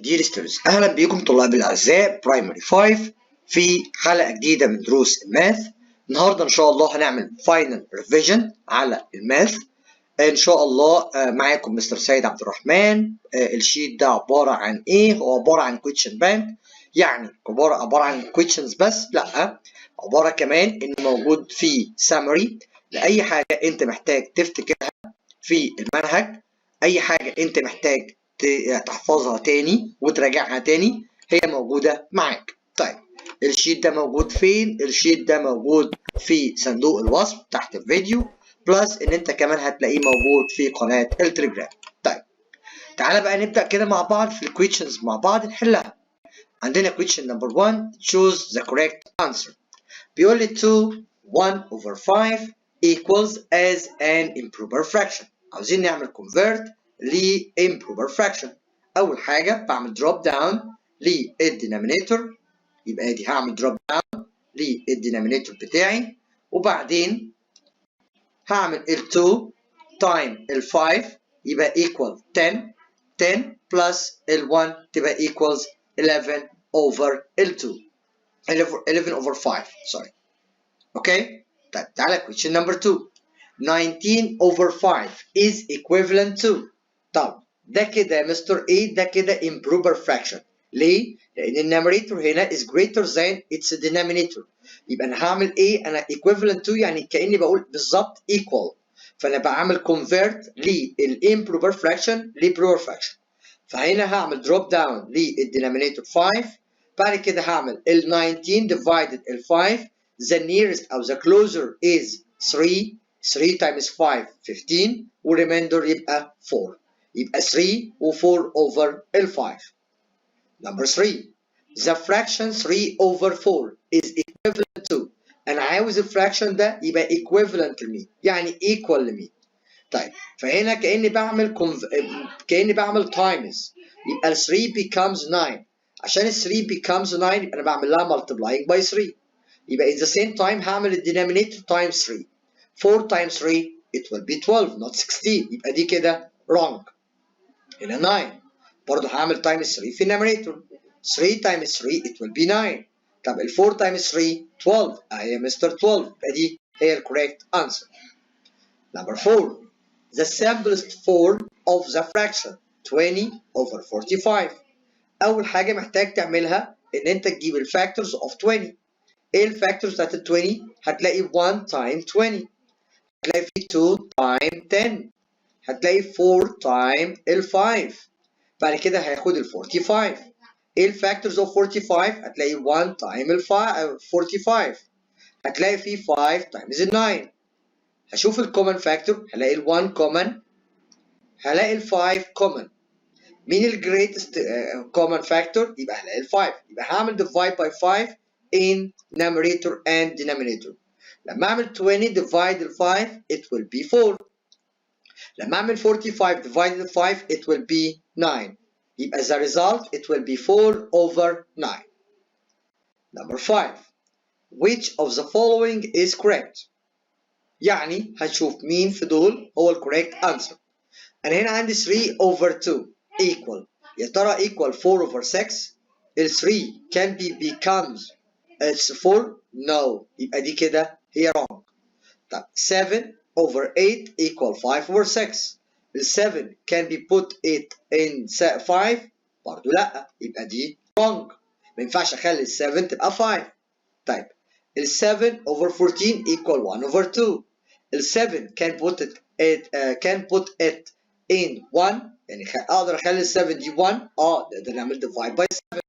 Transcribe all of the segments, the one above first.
Dear students، أهلا بكم طلاب الأعزاء برايمري 5 في حلقة جديدة من دروس الماث. النهاردة إن شاء الله هنعمل فاينل ريفيجن على الماث إن شاء الله. معاكم مستر سيد عبد الرحمن. الشيت ده عبارة عن إيه؟ هو عبارة عن question bank، يعني عبارة عن questions بس، لأ، عبارة كمان إن موجود فيه summary لأي حاجة أنت محتاج تفتكرها في المنهج، أي حاجة أنت محتاج تحفظها تاني وتراجعها تاني هي موجودة معاك. طيب الشيت ده موجود فين؟ الشيت ده موجود في صندوق الوصف تحت الفيديو، بلس ان انت كمان هتلاقيه موجود في قناة التليجرام. طيب تعالى بقى نبدأ كده مع بعض في الكويشنز مع بعض نحلها. عندنا question number 1 choose the correct answer. بيقول لي 2 1/5 equals as an improper fraction. عاوزين نعمل convert ل improper fraction. أول حاجة بعمل drop down للدينامينيتور، يبقى دي هعمل drop down للدينامينيتور بتاعي، وبعدين هعمل ال 2 تايم ال 5 يبقى equal 10 10 plus ال 1 تبقى equals 11 over ال 2 11 over 5 sorry. اوكي طيب تعالى question number 2 19 over 5 is equivalent to. طب ده كده يا مستر ايه؟ ده كده improper fraction. ليه؟ لأن النيميريتور هنا is greater than its denominator. يبقى أنا هعمل إيه؟ أنا equivalent to يعني كأني بقول بالظبط equal. فأنا بعمل convert للimproper fraction لproper fraction. فهنا هعمل drop down للدينامينيتور 5، بعد كده هعمل ال 19 divided ال 5. The nearest أو the closer is 3. 3 times 5 15 والريميندر يبقى 4، يبقى 3 و4 over ال 5. Number 3 the fraction 3 over 4 is equivalent to. أنا عاوز الفراكشن ده يبقى equivalent لمين؟ يعني equal لمين؟ طيب فهنا كأني بعمل times، يبقى ال 3 becomes 9. عشان ال 3 becomes 9 يبقى أنا بعمل لها multiplying by 3. يبقى in the same time هعمل ال denominator times 3. 4 times 3 it will be 12 not 16. يبقى دي كده wrong. هنا 9 برضه هعمل times 3 في النيميريتور. 3 times 3 it will be 9. طب ال 4 times 3 12. أهي مستر 12. يبقى دي هي ال correct answer. Number 4 the simplest form of the fraction 20 over 45. أول حاجة محتاج تعملها إن أنت تجيب ال factors of 20. إيه ال factors بتاعت ال 20؟ هتلاقي 1 times 20، هتلاقي في 2 times 10، هتلاقي 4 times ال 5، بعد كده هياخد ال 45. ايه الفاكتورز اوف 45؟ هتلاقي 1 times ال 45، هتلاقي في 5 times ال 9. هشوف الكومن فاكتور، هلاقي ال 1 كومن، هلاقي ال 5 كومن. مين الجريتست كومن فاكتور؟ يبقى هلاقي ال 5. يبقى هعمل divide by 5 in numerator and denominator. لما اعمل 20 divide ال 5 it will be 4. لما اعمل 45 divided 5 it will be 9. يبقى the result it will be 4 over 9. Number 5 which of the following is correct؟ يعني هنشوف مين في دول هو ال correct answer. أنا هنا عندي 3 over 2 equal، يا ترى equal 4 over 6؟ ال 3 can be becomes it's 4؟ no، يبقى دي كده هي wrong. طب 7 over 8 equal 5 over 6. ال 7 can be put it in 5؟ برضه لأ، يبقى دي wrong. ما ينفعش أخلي ال 7 تبقى 5. طيب ال 7 over 14 equal 1 over 2. ال 7 can put it in 1، يعني أقدر أخلي ال 7 دي 1؟ نقدر نعمل divide by 7.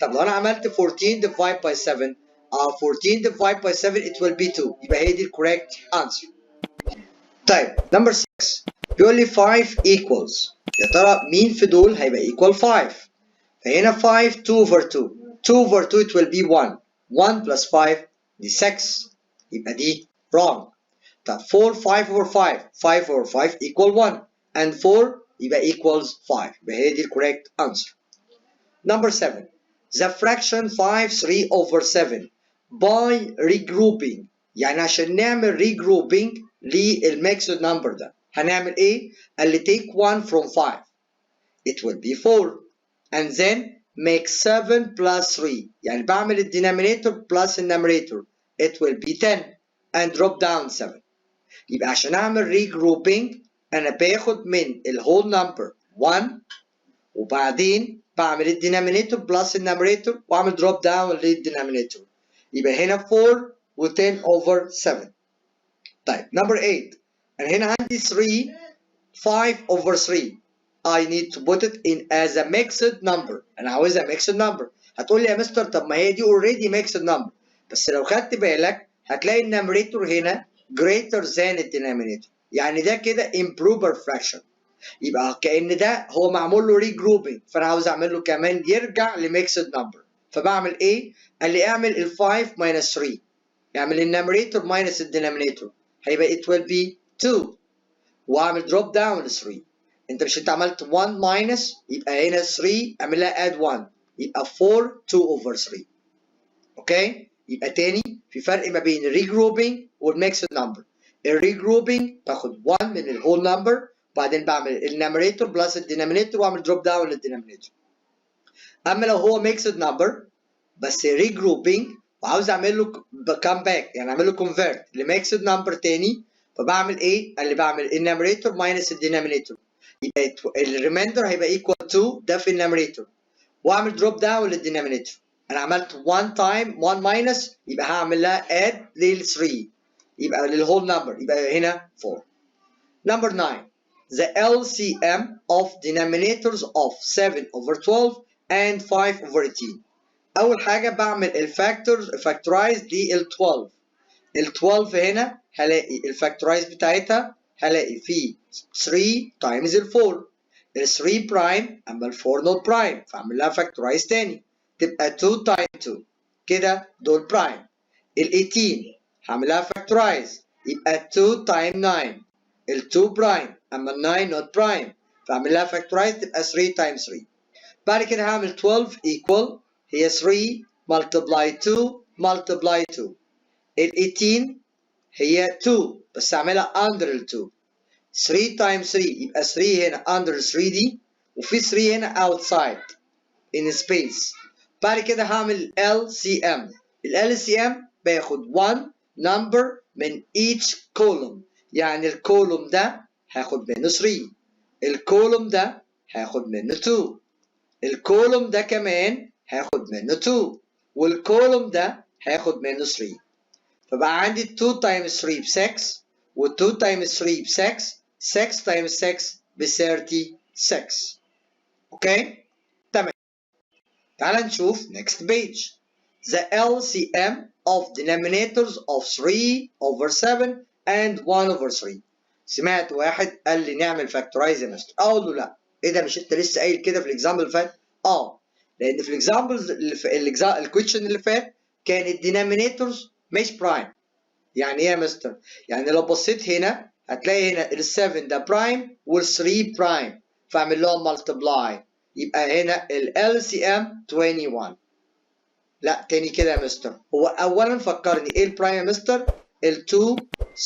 طب لو أنا عملت 14 divide by 7 14 divided by 7 it will be 2. يبقى هي دي ال correct answer. طيب number 6 بيقول لي 5 equals، يا ترى مين في دول هيبقى equal 5؟ فهنا 5 2 over 2 2 over 2 it will be 1 1 plus 5 دي 6، يبقى دي wrong. طب 4 5 over 5 5 over 5 equal 1 and 4 يبقى equals 5. يبقى هي دي ال correct answer. Number 7 the fraction 5 3 over 7 by regrouping. يعني عشان نعمل regrouping للميكسد نمبر ده هنعمل ايه؟ قال لي take 1 from 5 it will be 4. and then make 7 plus 3. يعني بعمل الدينامينيتور plus النيميريتور. It will be 10 and drop down 7. يبقى عشان اعمل regrouping انا باخد من الهول نمبر 1 وبعدين بعمل الدينامينيتور بلس النيميريتور واعمل دروب داون للدينامينيتور. يبقى هنا 4 و10 over 7. طيب نمبر 8 انا هنا عندي 3 5 over 3. I need to put it in as a mixed number. انا عاوزها mixed number. هتقول لي يا مستر طب ما هي دي already mixed number. بس لو خدت بالك هتلاقي النيميريتور هنا greater than الدينامينيتور. يعني ده كده improper fraction. يبقى كأن ده هو معمول له regrouping فانا عاوز اعمل له كمان يرجع لميكسد نمبر. فبعمل ايه؟ قال لي اعمل ال 5 minus 3. اعمل النيميريتور minus الدينامينيتور. هيبقى it will be 2. واعمل drop down ل 3. انت عملت 1 minus يبقى هنا 3 اعمل لها add 1 يبقى 4 2 over 3. اوكي؟ يبقى تاني في فرق ما بين الريجروبينج والميكسد نمبر. الريجروبينج باخد 1 من الهول نمبر وبعدين بعمل النيميريتور بلس الدينامينيتور واعمل دروب داون للدينامينيتور. اما لو هو ميكسد نمبر بس ريجروبينج وعاوز اعمل له كام باك يعني اعمل له كونفيرت لميكسد نمبر تاني فبعمل ايه؟ اللي بعمل النيميريتور ماينس الدينامينيتور يبقى الريمايندر هيبقى ايكوال تو ده في النيميريتور واعمل دروب داون للدينامينيتور. انا عملت 1 تايم 1 ماينس يبقى هعمل لها اد لل 3 يبقى للهول نمبر يبقى هنا 4. نمبر 9 the LCM of denominators of 7 over 12 and 5 over 18. أول حاجة بعمل الفاكتورز فاكتورايز لل 12. ال 12 هنا هلاقي الفاكتورايز بتاعتها هلاقي فيه 3 تايمز ال 4. ال 3 برايم أما ال 4 نوت برايم فأعمل لها فاكتورايز تاني تبقى 2 تايم 2 كده دول برايم. ال 18 هعمل لها فاكتورايز يبقى 2 تايم 9 ال 2 برايم اما ال 9 نوت برايم فاعمل لها فاكتورايز تبقى 3 تايمز 3. بعد كده هعمل 12 ايكوال هي 3 ملتبلاي 2 ملتبلاي 2. ال 18 هي 2 بس اعملها اندر ال 2 3 تايمز 3 يبقى 3 هنا اندر 3 دي وفي 3 هنا اوتسايد in space. بعد كده هعمل LCM. ال LCM باخد 1 number من each column يعني الكولوم ده هاخد منه 3 الكولوم ده هاخد منه 2 الكولوم ده كمان هاخد منه 2 والكولوم ده هاخد منه 3. فبقى عندي 2 times 3 ب 6 و 2 times 3 ب 6 6 times 6 ب 36. اوكي تمام. تعال نشوف next page. The LCM of denominators of 3 over 7 and 1 over 3. سمعت واحد قال لي نعمل فاكتورايز يا مستر. اقول له لا. ايه ده مش انت لسه قايل كده في الاكزامبل اللي فات؟ لان في الاكزامبلز الكويشن اللي فات كان الدينامينيتورز مش برايم. يعني ايه يا مستر؟ يعني لو بصيت هنا هتلاقي هنا ال 7 ده برايم وال 3 برايم فاعمل لهم ملتبلاي يبقى هنا ال LCM 21. لا تاني كده يا مستر. هو اولا فكرني ايه البرايم يا مستر؟ ال 2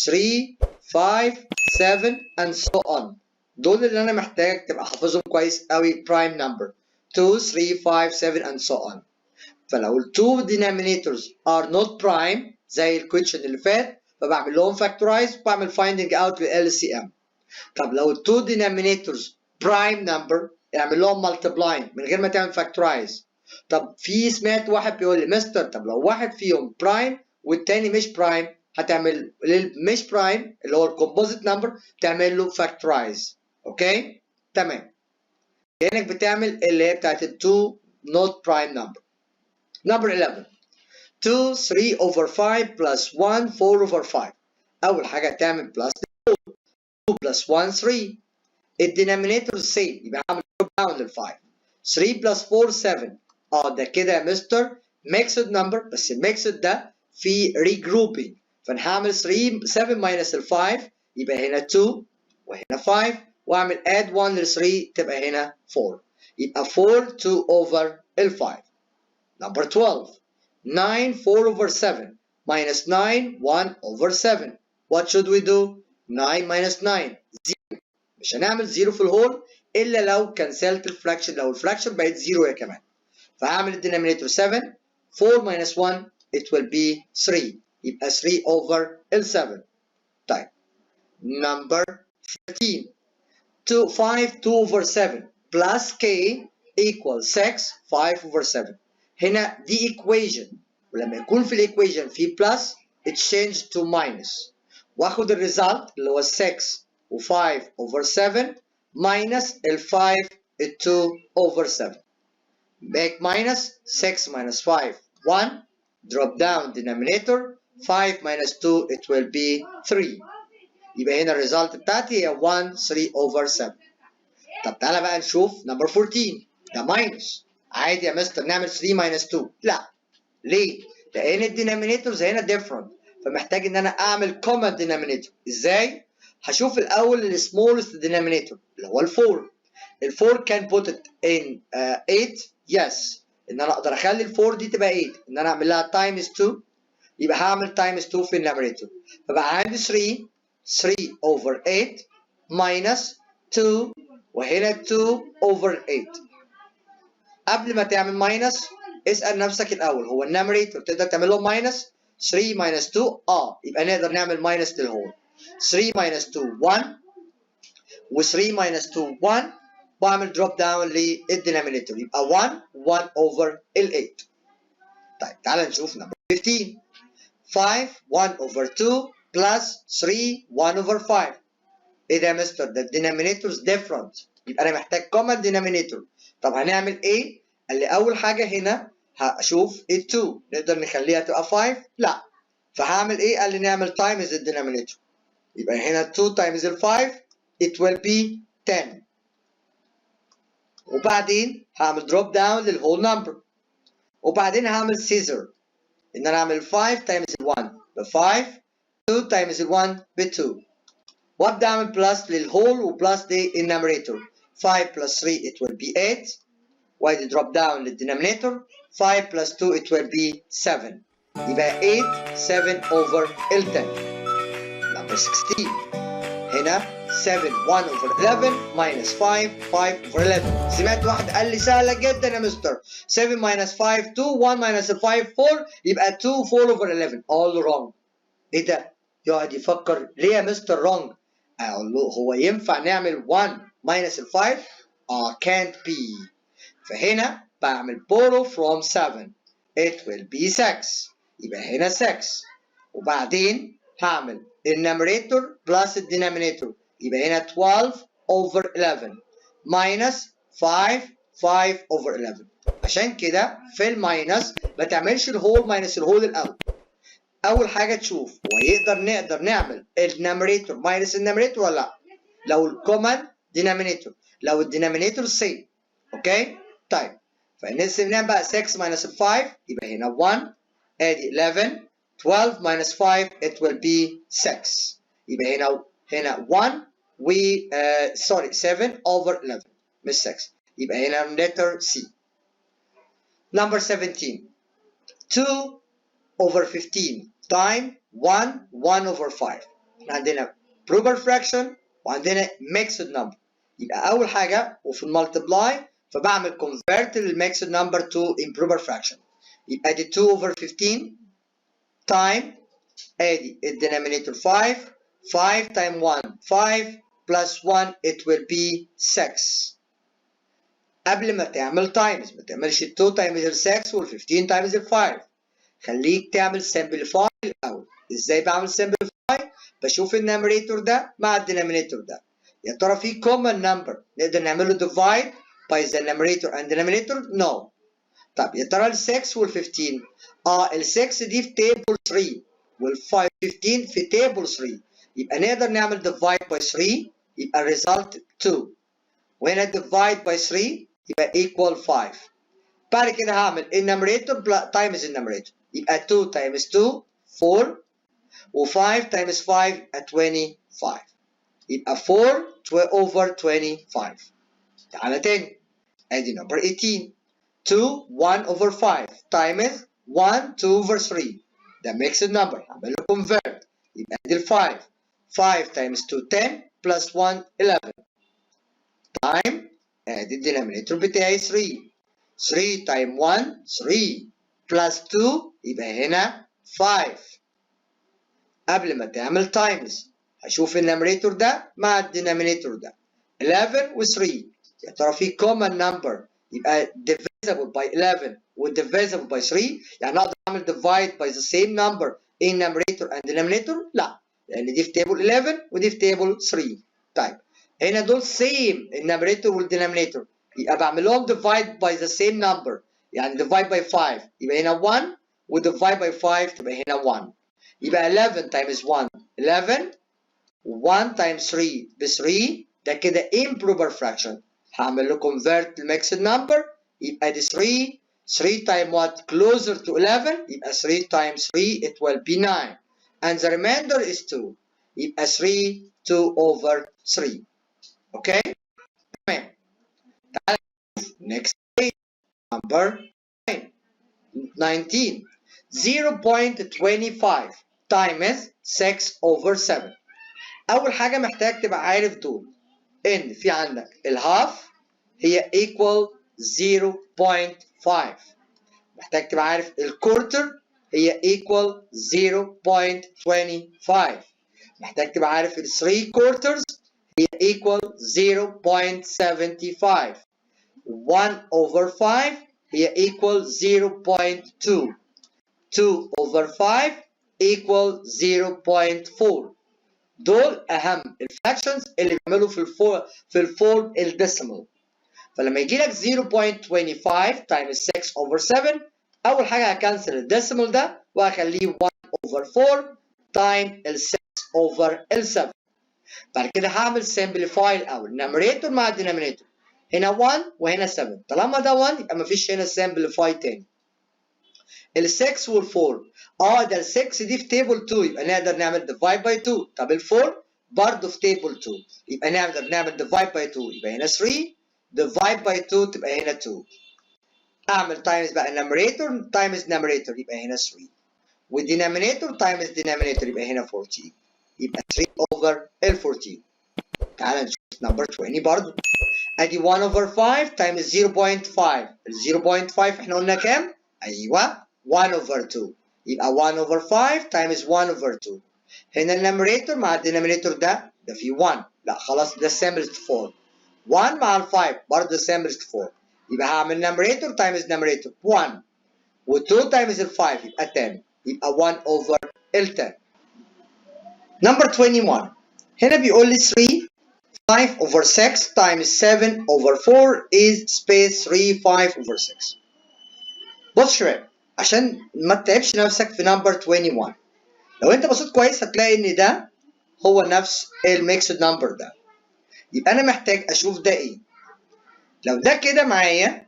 3 5 7 and so on. دول اللي انا محتاجك تبقى حافظهم كويس قوي. برايم نمبر 2 3 5 7 and so on. فلو ال 2 denominators are not prime زي الكويشن اللي فات فبعمل لهم فاكتورايز وبعمل finding out لل LCM. طب لو ال 2 denominators prime number اعمل لهم multiplying من غير ما تعمل فاكتورايز. طب في سمعت واحد بيقول لي مستر طب لو واحد فيهم برايم والتاني مش برايم هتعمل مش برايم اللي هو الكومبوزيت نمبر تعمل له فاكتورايز. اوكي تمام. كانك بتعمل اللي هي بتاعت ال 2 not prime number. Number 11 2 3 over 5 plus 1 4 over 5. اول حاجه تعمل بلس 2 plus 1 3. الدينامينيتور سيم يبقى هعمل دروب داون لل 5. 3 plus 4 7. ده كده يا مستر ميكسد نمبر بس الميكسد ده في ريجروبينج فانا هعمل 3 7 minus ال 5 يبقى هنا 2 وهنا 5 واعمل اد 1 ل 3 تبقى هنا 4 يبقى 4 2 over ال 5. Number 12 9 4 over 7 minus 9 1 over 7. What should we do? 9 minus 9 0. مش هنعمل 0 في الهول الا لو كنسلت الفراكشن، لو الفراكشن بقت 0 هي كمان. فهعمل الدينامينيتور 7، 4 minus 1 it will be 3، يبقى 3 over ال 7. طيب number 13، 5 2 over 7 plus k equals 6 5 over 7. هنا دي equation، ولما يكون في الايكويشن في بلس it change to minus، واخد الريزلت اللي هو 6 و5 over 7 minus ال 5 ال 2 over 7. make minus 6 minus 5 1, drop down denominator 5 minus 2 it will be 3. يبقى هنا الريزلت بتاعتي هي 1 3 over 7. طب تعالى بقى نشوف نمبر 14، ده ماينس. عادي يا مستر نعمل 3 minus 2، لا. ليه؟ لأن الدينامينيتورز هنا different، فمحتاج إن أنا أعمل common denominator. إزاي؟ هشوف الأول السمولست denominator اللي هو ال 4. ال 4 can put it in 8 yes، إن أنا أقدر أخلي ال 4 دي تبقى 8، إن أنا أعمل لها times 2، يبقى هعمل times 2 في النيميريتور، فبقى عندي 3 over 8 minus 2 وهنا 2 over 8. قبل ما تعمل ماينس اسأل نفسك الأول، هو النيميريتور تقدر تعمل له ماينس؟ 3 minus 2 يبقى نقدر نعمل ماينس للهول. 3 minus 2 1 و 3 minus 2 1، واعمل دروب داون للدينامينيتور يبقى 1 over ال 8. طيب تعالى نشوف نمبر 15، 5 1 over 2 plus 3 1 over 5. ايه ده يا مستر؟ ده الدينامينيتورز ديفرنت، يبقى انا محتاج كومن دينامينيتور. طب هنعمل ايه؟ قال لي اول حاجه هنا هشوف ال 2 نقدر نخليها تبقى 5؟ لا. فهعمل ايه؟ قال لي نعمل تايمز الدينامينيتور، يبقى هنا 2 times ال 5 it will be 10. وبعدين هعمل دروب داون للهول نمبر، وبعدين هعمل سيزر ان انا اعمل 5 times ال 1 ب 5، 2 times ال 1 ب 2، وابدا اعمل بلس للهول وبلس دي النيميريتور. 5 plus 3 it will be 8، وادي دروب داون للدينامينيتور 5 plus 2 it will be 7، يبقى 8 7 over ال 10. number 16 هنا 7 1 over 11 minus 5 5 over 11. سمعت واحد قال لي سهله جدا يا مستر، 7 minus 5 2 1 minus 5 4، يبقى 2 4 over 11. all wrong. ايه ده؟ يقعد يفكر ليه يا مستر wrong؟ اقول له هو ينفع نعمل 1 minus ال 5؟ can't be. فهنا بعمل borrow from 7 it will be 6، يبقى هنا 6، وبعدين هعمل النيميريتور بلس الدينامينيتور، يبقى هنا 12 over 11 minus 5 over 11. عشان كده في الماينس ما تعملش الهول ماينس الهول الاول. اول حاجه تشوف هو نقدر نعمل النيميريتور ماينس النيميريتور ولا لا. لو الكومن دينامينيتور، لو الدينامينيتور سيم. اوكي طيب فنقسم نعمل بقى 6 minus 5 يبقى هنا 1، ادي 11، 12 minus 5 it will be 6، يبقى هنا 1 و سوري 7 over 11 مش 6، يبقى هنا letter C. number 17، 2 over 15 time 1 over 5. احنا عندنا proper fraction وعندنا mixed number، يبقى اول حاجه وفي المالتبلاي فبعمل convert الميكسد نمبر to improper fraction، يبقى دي 2 over 15 time ادي الدينامينيتور 5 time 1 5 plus 1 it will be 6. قبل ما تعمل times ما تعملش 2 times ال 6 وال 15 times ال 5، خليك تعمل simplify الاول. ازاي بعمل simplify؟ بشوف النيميريتور ده مع الدينامينيتور ده، يا ترى في common number نقدر نعمله divide by the numerator and denominator؟ no. طب يا ترى ال 6 وال 15؟ ال 6 دي في table 3 وال 15 في table 3، يبقى نقدر نعمل divide by 3 يبقى الريزلت 2، وهنا divide by 3 يبقى equal 5. بعد كده هعمل النيميريتور times النيميريتور، يبقى 2 times 2 4 و5 times 5 25، يبقى 4 over 25. تعالى تاني ادي نمبر 18، 2 1 over 5 times 1 2 over 3، ده mixed number هعمل له convert، يبقى ادي ال 5 times 2 10 plus 1 11. تايم ادي الدينامينيتور بتاعي 3. 3 تايم 1 3 بلس 2 يبقى هنا 5. قبل ما تعمل تايمز هشوف النيميريتور ده مع الدينامينيتور ده 11 و 3. يا ترى في common number يبقى divisible by 11 و divisible by 3؟ يعني اقدر اعمل divide by the same number in numerator and denominator؟ لا، لان دي في تيبل 11 ودي في تيبل 3. طيب هنا دول سيم النيميريتور والدينامينيتور، يبقى بعمل لهم divide by the same number، يعني divide by 5 يبقى هنا 1 و divide by 5 تبقى هنا 1. يبقى 11 times 1 11 1 times 3 ب 3. ده كده improper fraction. هعمل له convert to mixed number يبقى دي 3. 3 times what closer to 11 يبقى 3 times 3 it will be 9 and the remainder is 2 يبقى 3 2 over 3. اوكي تمام. تعالى نشوف next page number 19. 0.25 times 6 over 7. اول حاجه محتاج تبقى عارف دول ان في عندك الهاف هي equal 0.5. محتاج تبقى عارف الكورتر هي equal 0.25. محتاج تبقى عارف ال 3 quarters هي equal 0.75. 1 over 5 هي equal 0.2. 2 over 5 equal 0.4. دول اهم الفراكشنز اللي بيعملوا في الفورم الديسيمال. فلما يجي لك 0.25 تايمز 6 over 7 اول حاجه هكنسل الديسيمال ده وهخليه 1 over 4 تايم ال 6 over ال 7. بعد كده هعمل سمبليفاي الاول النيميريتور مع الدينامينيتور. هنا 1 وهنا 7. طالما ده 1 يبقى مفيش هنا سمبليفاي تاني. ال 6 وال 4 ده ال 6 دي في تيبل 2 يبقى نقدر نعمل ديفايد باي 2. طب ال 4 برضه في تيبل 2 يبقى نقدر نعمل ديفايد باي 2 يبقى هنا 3 ديفايد باي 2 تبقى هنا 2. اعمل تايمز بقى نيميريتور تايمز نيميريتور يبقى هنا 3 والدينامينيتور تايمز دينامينيتور يبقى هنا 14 يبقى 3 اوفر ال 14. تعال نشوف نمبر 20 برضه. ادي 1 اوفر 5 تايمز 0.5. ال 0.5 احنا قلنا كام؟ ايوه 1 over 2 يبقى 1 over 5 times 1 over 2. هنا النيميريتور مع الدينامينيتور ده في 1. لا خلاص ده simplest 4. 1 مع ال 5 برضه simplest 4. يبقى هعمل نيميريتور times نيميريتور 1 و2 times ال 5 يبقى 10 يبقى 1 over ال 10. نمبر 21 هنا بيقول لي 3 5 over 6 times 7 over 4 is space 3 5 over 6. بص شباب عشان ما تتعبش نفسك في نمبر 21 لو انت بصيت كويس هتلاقي ان ده هو نفس الميكسد نمبر ده. يبقى انا محتاج اشوف ده ايه. لو ده كده معايا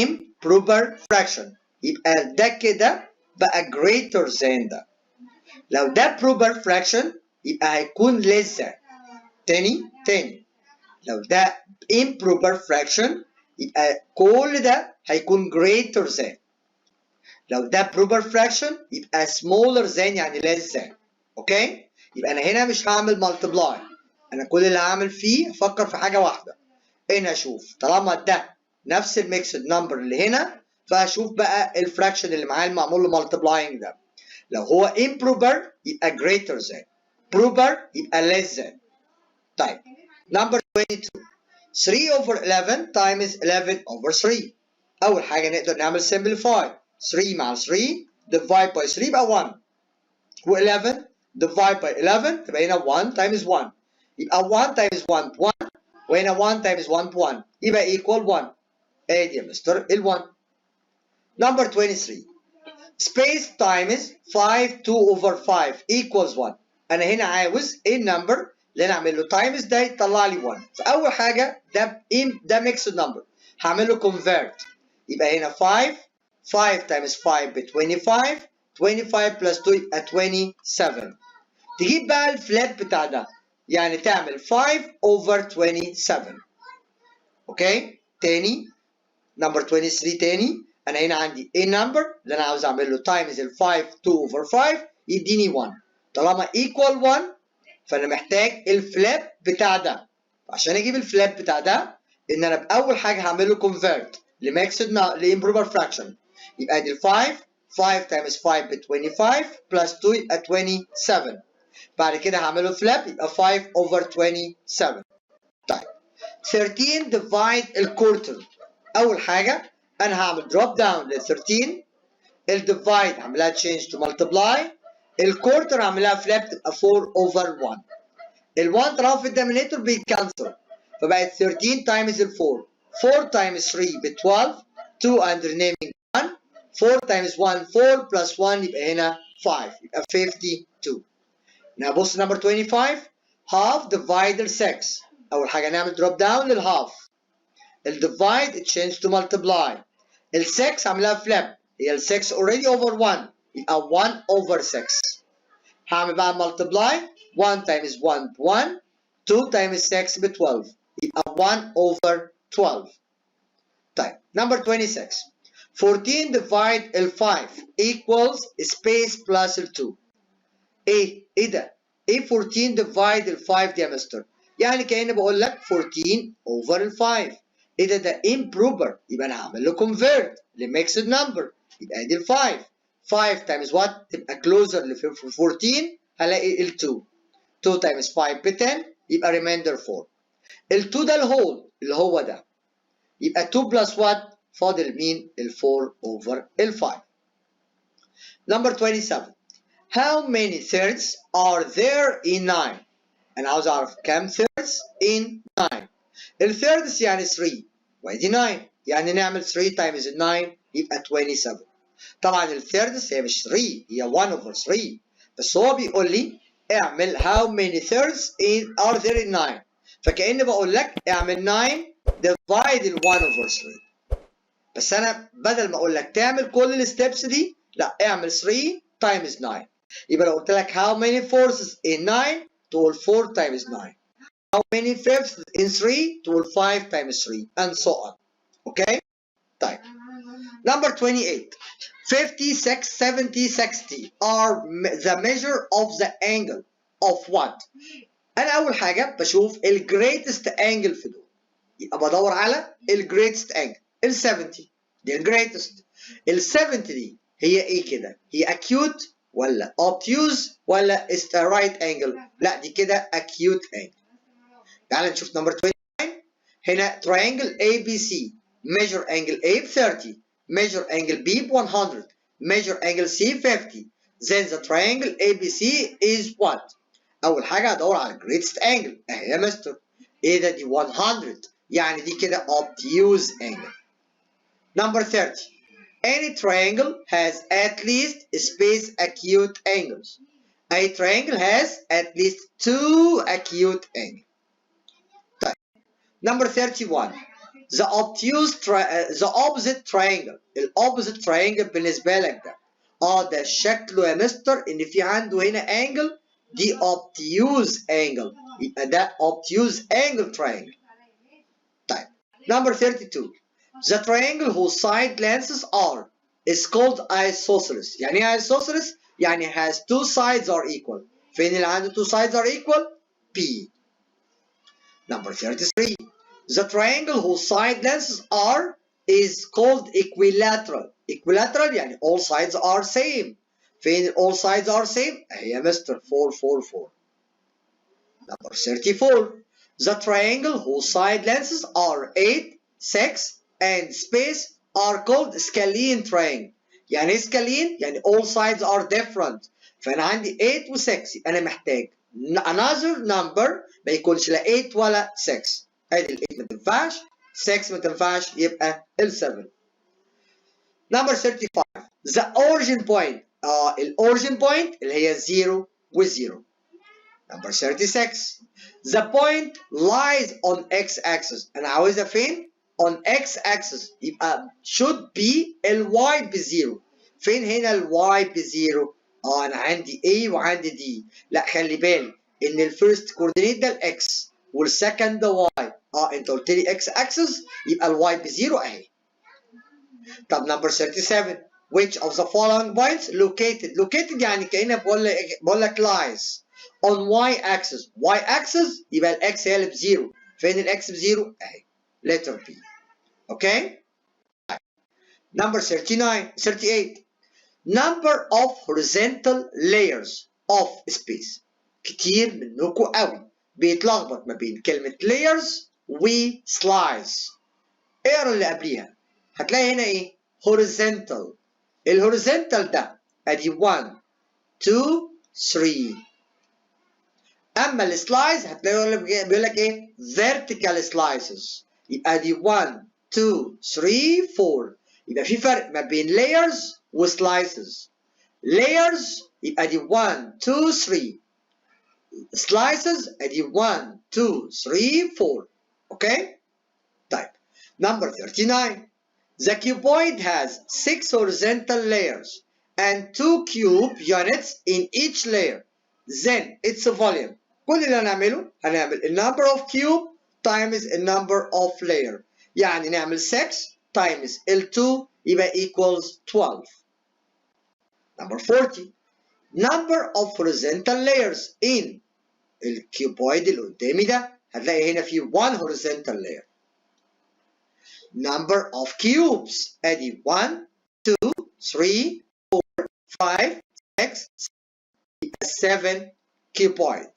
improper fraction يبقى ده كده بقى greater than ده. لو ده proper fraction يبقى هيكون less than. تاني لو ده improper fraction يبقى كل ده هيكون greater than. لو ده proper fraction يبقى smaller than يعني less than. اوكي؟ يبقى انا هنا مش هعمل multiply. انا كل اللي هعمل فيه افكر في حاجه واحده ان اشوف طالما ده نفس الميكسد نمبر اللي هنا فهشوف بقى الفراكشن اللي معاه المعمول له multiplying ده. لو هو improper يبقى greater than. proper يبقى less than. طيب number 22 3 over 11 times 11 over 3. اول حاجه نقدر نعمل simplify 3 مع 3 divide by 3 يبقى 1 و11 divide by 11 تبقى هنا 1 times 1 يبقى 1 times 1 ب 1 وهنا 1 times 1 ب 1 يبقى equal 1. ادي يا مستر ال 1. number 23 space times 5 2 over 5 equals 1. انا هنا عاوز ايه النمبر اللي انا اعمل له تايمز ده يطلع لي 1. فاول حاجه ده ميكسد نمبر هعمل له convert يبقى هنا 5 times 5 ب 25 25 plus 2 يبقى 27. تجيب بقى الفلات بتاع ده يعني تعمل 5 over 27. اوكي تاني نمبر 23 تاني انا هنا عندي ايه نمبر اللي انا عاوز اعمل له تايمز ال 5 2 over 5 يديني 1. طالما equal 1 فانا محتاج الفلاب بتاع ده. عشان اجيب الفلاب بتاع ده ان انا باول حاجه هعمل له كونفيرت لميكسد لامبروبر فراكشن. يبقى دي ال 5 تايمز 5 ب 25 بلس 2 يبقى 27. بعد كده هعمله فلاب يبقى 5 اوفر 27. طيب 13 ديفايد الكورتر. اول حاجه انا هعمل دروب داون لل 13. الديفايد هعملها تشينج تو ملتبلاي. الكورتر هعملها فلاب تبقى 4 اوفر 1. ال1 طالما في الدينومينيتور بيتكنسل فبقت 13 تايمز ال 4. 4 تايمز 3 ب 12. 2 and remaining 1. 4 تايمز 1 4 بلس 1 يبقى هنا 5 يبقى 52. نبص نمبر 25. half divided 6. اول حاجه نعمل دروب داون للهاف. الديفايد تشينج تو ملتبلاي. ال6 هعملها فلاب هي ال6 اوريدي اوفر 1 يبقى 1 اوفر 6. هعمل بقى ملتبلاي 1 تايمز 1 ب 1. 2 تايمز 6 ب 12 يبقى 1 اوفر 12. طيب نمبر 26. 14 ديفايد ال 5 equals space بلس ال 2. ايه ده؟ ايه 14 ديفايد ال 5 دي يا مستر؟ يعني كأني بقول لك 14 اوفر ال 5. ايه ده امبروبر، يبقى انا هعمل له كونفيرت لميكسد نمبر. يبقى دي ال 5. 5 تايمز وات تبقى كلوزر ل 14 هلاقي ال 2. 2 تايمز 5 ب 10 يبقى ريمايندر 4. ال 2 ده الهول اللي هو ده يبقى 2 بلس وات فاضل مين؟ ال 4 اوفر ال 5. نمبر 27. How many thirds are there in 9؟ أنا عاوز أعرف كام thirds in 9. الثيردز يعني 3 وأدي 9 يعني نعمل 3 تايمز 9 يبقى 27. طبعا الثيردز هي مش 3 هي 1 over 3 بس هو بيقول لي اعمل how many thirds are there in 9. فكأني بقول لك اعمل 9 divide ال 1 over 3. بس أنا بدل ما أقول لك تعمل كل الستبس دي لا اعمل 3 times 9. يبقى لو قلت لك how many fourths in 9 تقول 4 times 9. how many fifths in 3 تقول 5 times 3 and so on. Okay? طيب. Number 28. 56, 70, 60 are the measure of the angle of what؟ أنا أول حاجة بشوف ال greatest angle في دول. يبقى بدور على ال greatest angle. ال 70 دي ال greatest. ال 70 دي هي إيه كده؟ هي acute ولا obtuse ولا right angle؟ لا دي كده acute angle. تعال نشوف نمبر 29. هنا triangle ABC measure angle A ب 30 measure angle B ب 100 measure angle C 50. then the triangle ABC is what؟ أول حاجة هدور على greatest angle أهي يا مستر. إيه ده؟ دي 100 يعني دي كده obtuse angle. Number 30. Any triangle has at least space acute angles. A triangle has at least 2 acute angles. Number 31. The opposite triangle. الopposite triangle بالنسبة لك ده ده شكله يا مستر إن في عنده هنا angle دي obtuse angle يبقى ده obtuse angle triangle. طيب number 32. The triangle whose side lenses are is called isosceles. يعني ايه isosceles؟ يعني has two sides are equal. فين اللي عنده two sides are equal؟ P. Number 33. The triangle whose side lenses are is called equilateral. Equilateral يعني all sides are same. فين all sides are same؟ أهي يا مستر 4 4 4. Number 34. The triangle whose side lenses are 8, 6 and space are called scalene triangle. يعني ايه scalene؟ يعني all sides are different. فأنا عندي 8 و 6 يبقى أنا محتاج another number ما يكونش لا 8 ولا 6. ادي ال 8 ما تنفعش، 6 ما تنفعش يبقى ال 7. Number 35. The origin point. ال origin point اللي هي 0 و 0. Number 36. The point lies on x axis. أنا عاوزها فين؟ On x axis يبقى should be ال y ب 0. فين هنا ال y ب 0؟ أنا عندي A وعندي D. لا خلي بالي إن الفيرست كوردينيت ده ال x والسكند ده y. أنت قلت لي x axis يبقى ال y ب 0 أهي. طب number 37. Which of the following points located؟ located يعني كأني بقول لك lies on y axis. y axis يبقى الاكس هي اللي بزيرو. فين الاكس بزيرو؟ اهي letter B. اوكي؟ number 38 number of horizontal layers of space. كتير منكم قوي بيتلخبط ما بين كلمة layers و slice. اقرا اللي قبليها هتلاقي هنا ايه؟ horizontal. الهوريزونتال ده ادي 1 2 3. اما السلايز هتلاقي بيقول لك ايه؟ vertical slices. يبقى دي 1 2 3 4. يبقى في فرق ما بين layers و slices. layers يبقى دي 1 2 3. slices ادي 1 2 3 4. اوكي؟ طيب number 39 the cuboid has 6 horizontal layers and 2 cube units in each layer. Then its volume. كل اللي هنعمله هنعمل the number of cube times the number of layer. يعني نعمل 6 times L2 يبقى equals 12. Number 40 number of horizontal layers in الكيوبويد اللي قدامي ده هتلاقي هنا في 1 horizontal layer. number of cubes ادي 1 2 3 4 5 6 7 cuboid.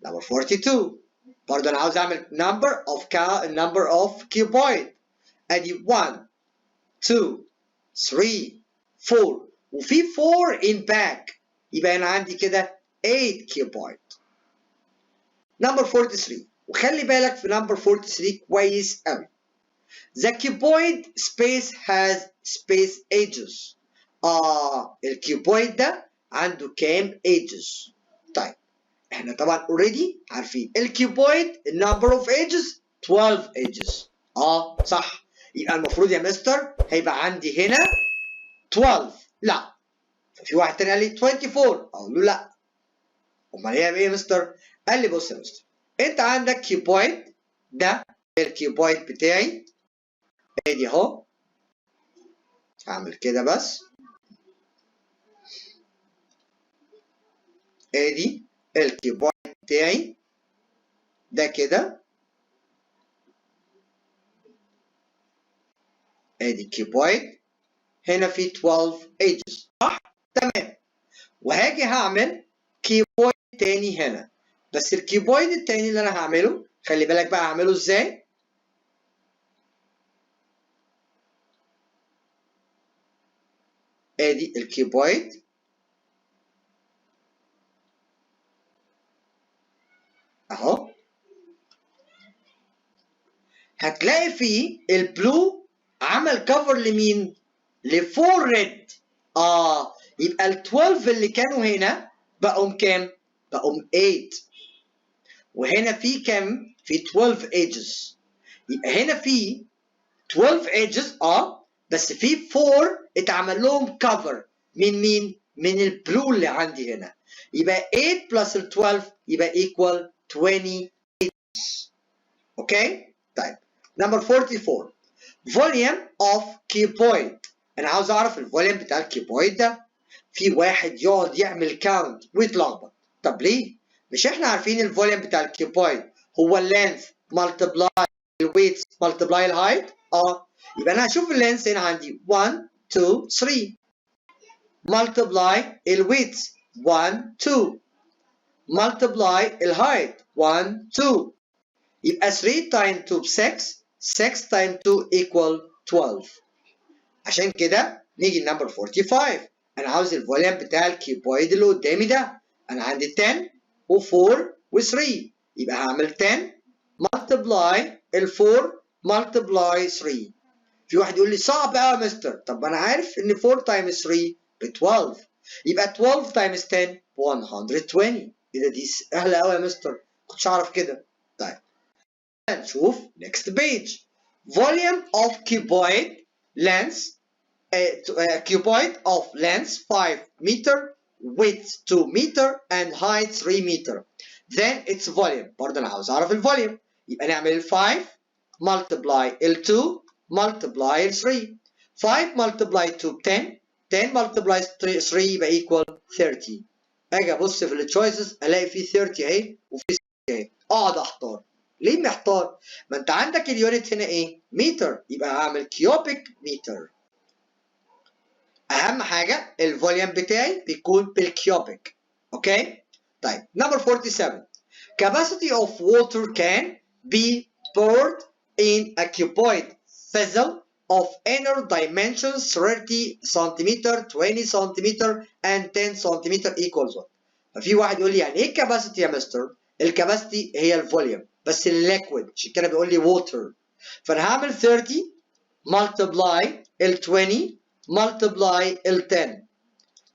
number 42 برضه انا عاوز اعمل number of cuboid ادي 1 2 3 4 وفي 4 in back يبقى انا عندي كده 8 cuboid. number 43 وخلي بالك في number 43 كويس قوي. The cuboid space has space edges. الكيوبويد ده عنده كام edges؟ طيب احنا طبعا already عارفين الكيوبويد number of edges 12 edges. صح. يبقى المفروض يا مستر هيبقى عندي هنا 12. لا. ففي واحد تاني قال لي 24. اقول له لا. امال هي ايه يا مستر؟ قال لي بص يا مستر انت عندك كيوبويد ده الكيوبويد بتاعي ادي اهو. هعمل كده بس ادي الكيوبويد بتاعي ده كده. ادي الكيوبويد هنا في 12 edges صح؟ تمام. وهاجي هعمل كيوبويد تاني هنا. بس الكيوبويد التاني اللي انا هعمله خلي بالك بقى هعمله ازاي؟ ادي الكيوبويد اهو. هتلاقي فيه البلو عمل كفر لمين؟ ل4 ريد. يبقى ال 12 اللي كانوا هنا بقوا كام؟ بقوا 8. وهنا في كام؟ في 12 edges. يبقى هنا في 12 edges بس في 4 اتعمل لهم كفر من مين؟ من البلو اللي عندي هنا. يبقى 8 بلس ال 12 يبقى equal 20 edges. اوكي؟ طيب number 44 volume of cuboid. انا عاوز اعرف الفوليوم بتاع الكيوبويد ده. في واحد يقعد يعمل كاونت ويتلخبط. طب ليه؟ مش احنا عارفين الفوليوم بتاع الكيوبويد هو اللينث ملتبلاي الويتس ملتبلاي الهايت؟ يبقى انا هشوف اللينث هنا عندي 1 2 3 ملتبلاي الويتس 1 2 ملتبلاي الهايت 1 2 يبقى 3 تايم 2 ب 6 6 تايم 2 equal 12. عشان كده نيجي لنمبر 45. انا عاوز الفوليوم بتاع الكيوبويد اللي قدامي ده. انا عندي 10 و4 و3 يبقى هعمل 10 ملتبلاي ال4 ملتبلاي 3. في واحد يقول لي صعب قوي يا مستر. طب انا عارف ان 4 تايمز 3 ب 12 يبقى 12 تايمز 10 ب 120. ايه دي سهله قوي يا مستر كنتش اعرف كده. طيب نشوف next page. volume of cuboid length cuboid of length 5 meter width 2 meter and height 3 meter. Then its volume. برضه انا عاوز اعرف الفوليوم. يبقى نعمل ال 5 multiply ال 2 multiply ال 3. 5 multiply 2 10 10 multiply 3 يبقى equal 30. اجي ابص في التشويسز الاقي في 30 اهي وفي 60 اهي، اقعد احتار. ليه محتار؟ ما انت عندك اليونت هنا ايه؟ متر، يبقى هعمل كيوبيك متر. اهم حاجه الفوليوم بتاعي بيكون بالكيوبيك. اوكي؟ طيب نمبر 47 capacity of water can be poured in a cuboid vessel of inner dimensions 30 cm 20 cm and 10 cm equals 1. ففي واحد يقول لي يعني ايه capacity يا مستر؟ الكاباسيتي هي الفوليوم بس الليكويد، عشان كده بيقول لي water. فانا هعمل 30 multiply ال 20 multiply ال 10.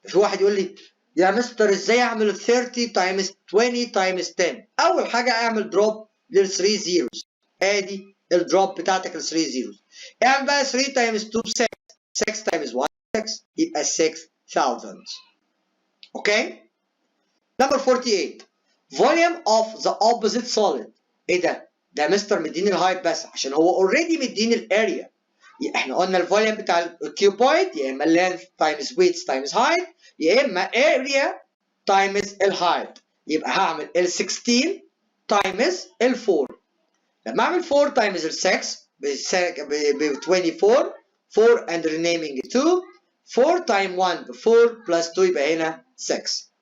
في واحد يقول لي يا مستر ازاي اعمل 30 تايمز 20 تايمز 10؟ اول حاجه اعمل دروب لل 3 زيروز، ادي الدروب بتاعتك ال 3 زيروز. اعمل بقى 3 تايمز 2 ب 6، 6 تايمز 1 6، يبقى 6000. اوكي؟ نمبر 48 volume of the opposite solid. ايه ده؟ ده مستر مديني الهايت بس عشان هو اوريدي مديني الاريا. احنا قلنا الفوليوم بتاع الكيوبويد يا اما length تايمز ويدث تايمز هايت، يا اما اريا تايمز الهايت. يبقى هعمل ال 16 تايمز ال 4. لما اعمل 4 تايمز ال 6 ب 24، 4 and remaining 2، 4 تايم 1 ب 4 بلس 2 يبقى هنا 6،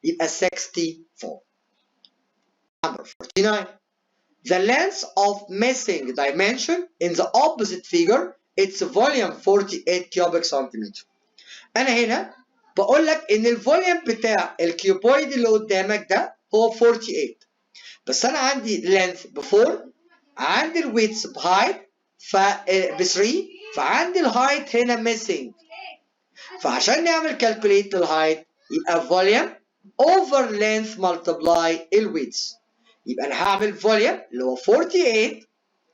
يبقى 64. Number 49 the length of missing dimension in the opposite figure its volume 48 cubic centimeter. انا هنا بقول لك ان الفوليوم بتاع الكيوبويد اللي قدامك ده هو 48، بس انا عندي length ب 4، عندي الويدث بهايت ب 3، فعندي الهايت هنا missing. فعشان نعمل calculate للهايت يبقى volume over length multiply الويدث. يبقى انا هعمل فوليوم اللي هو 48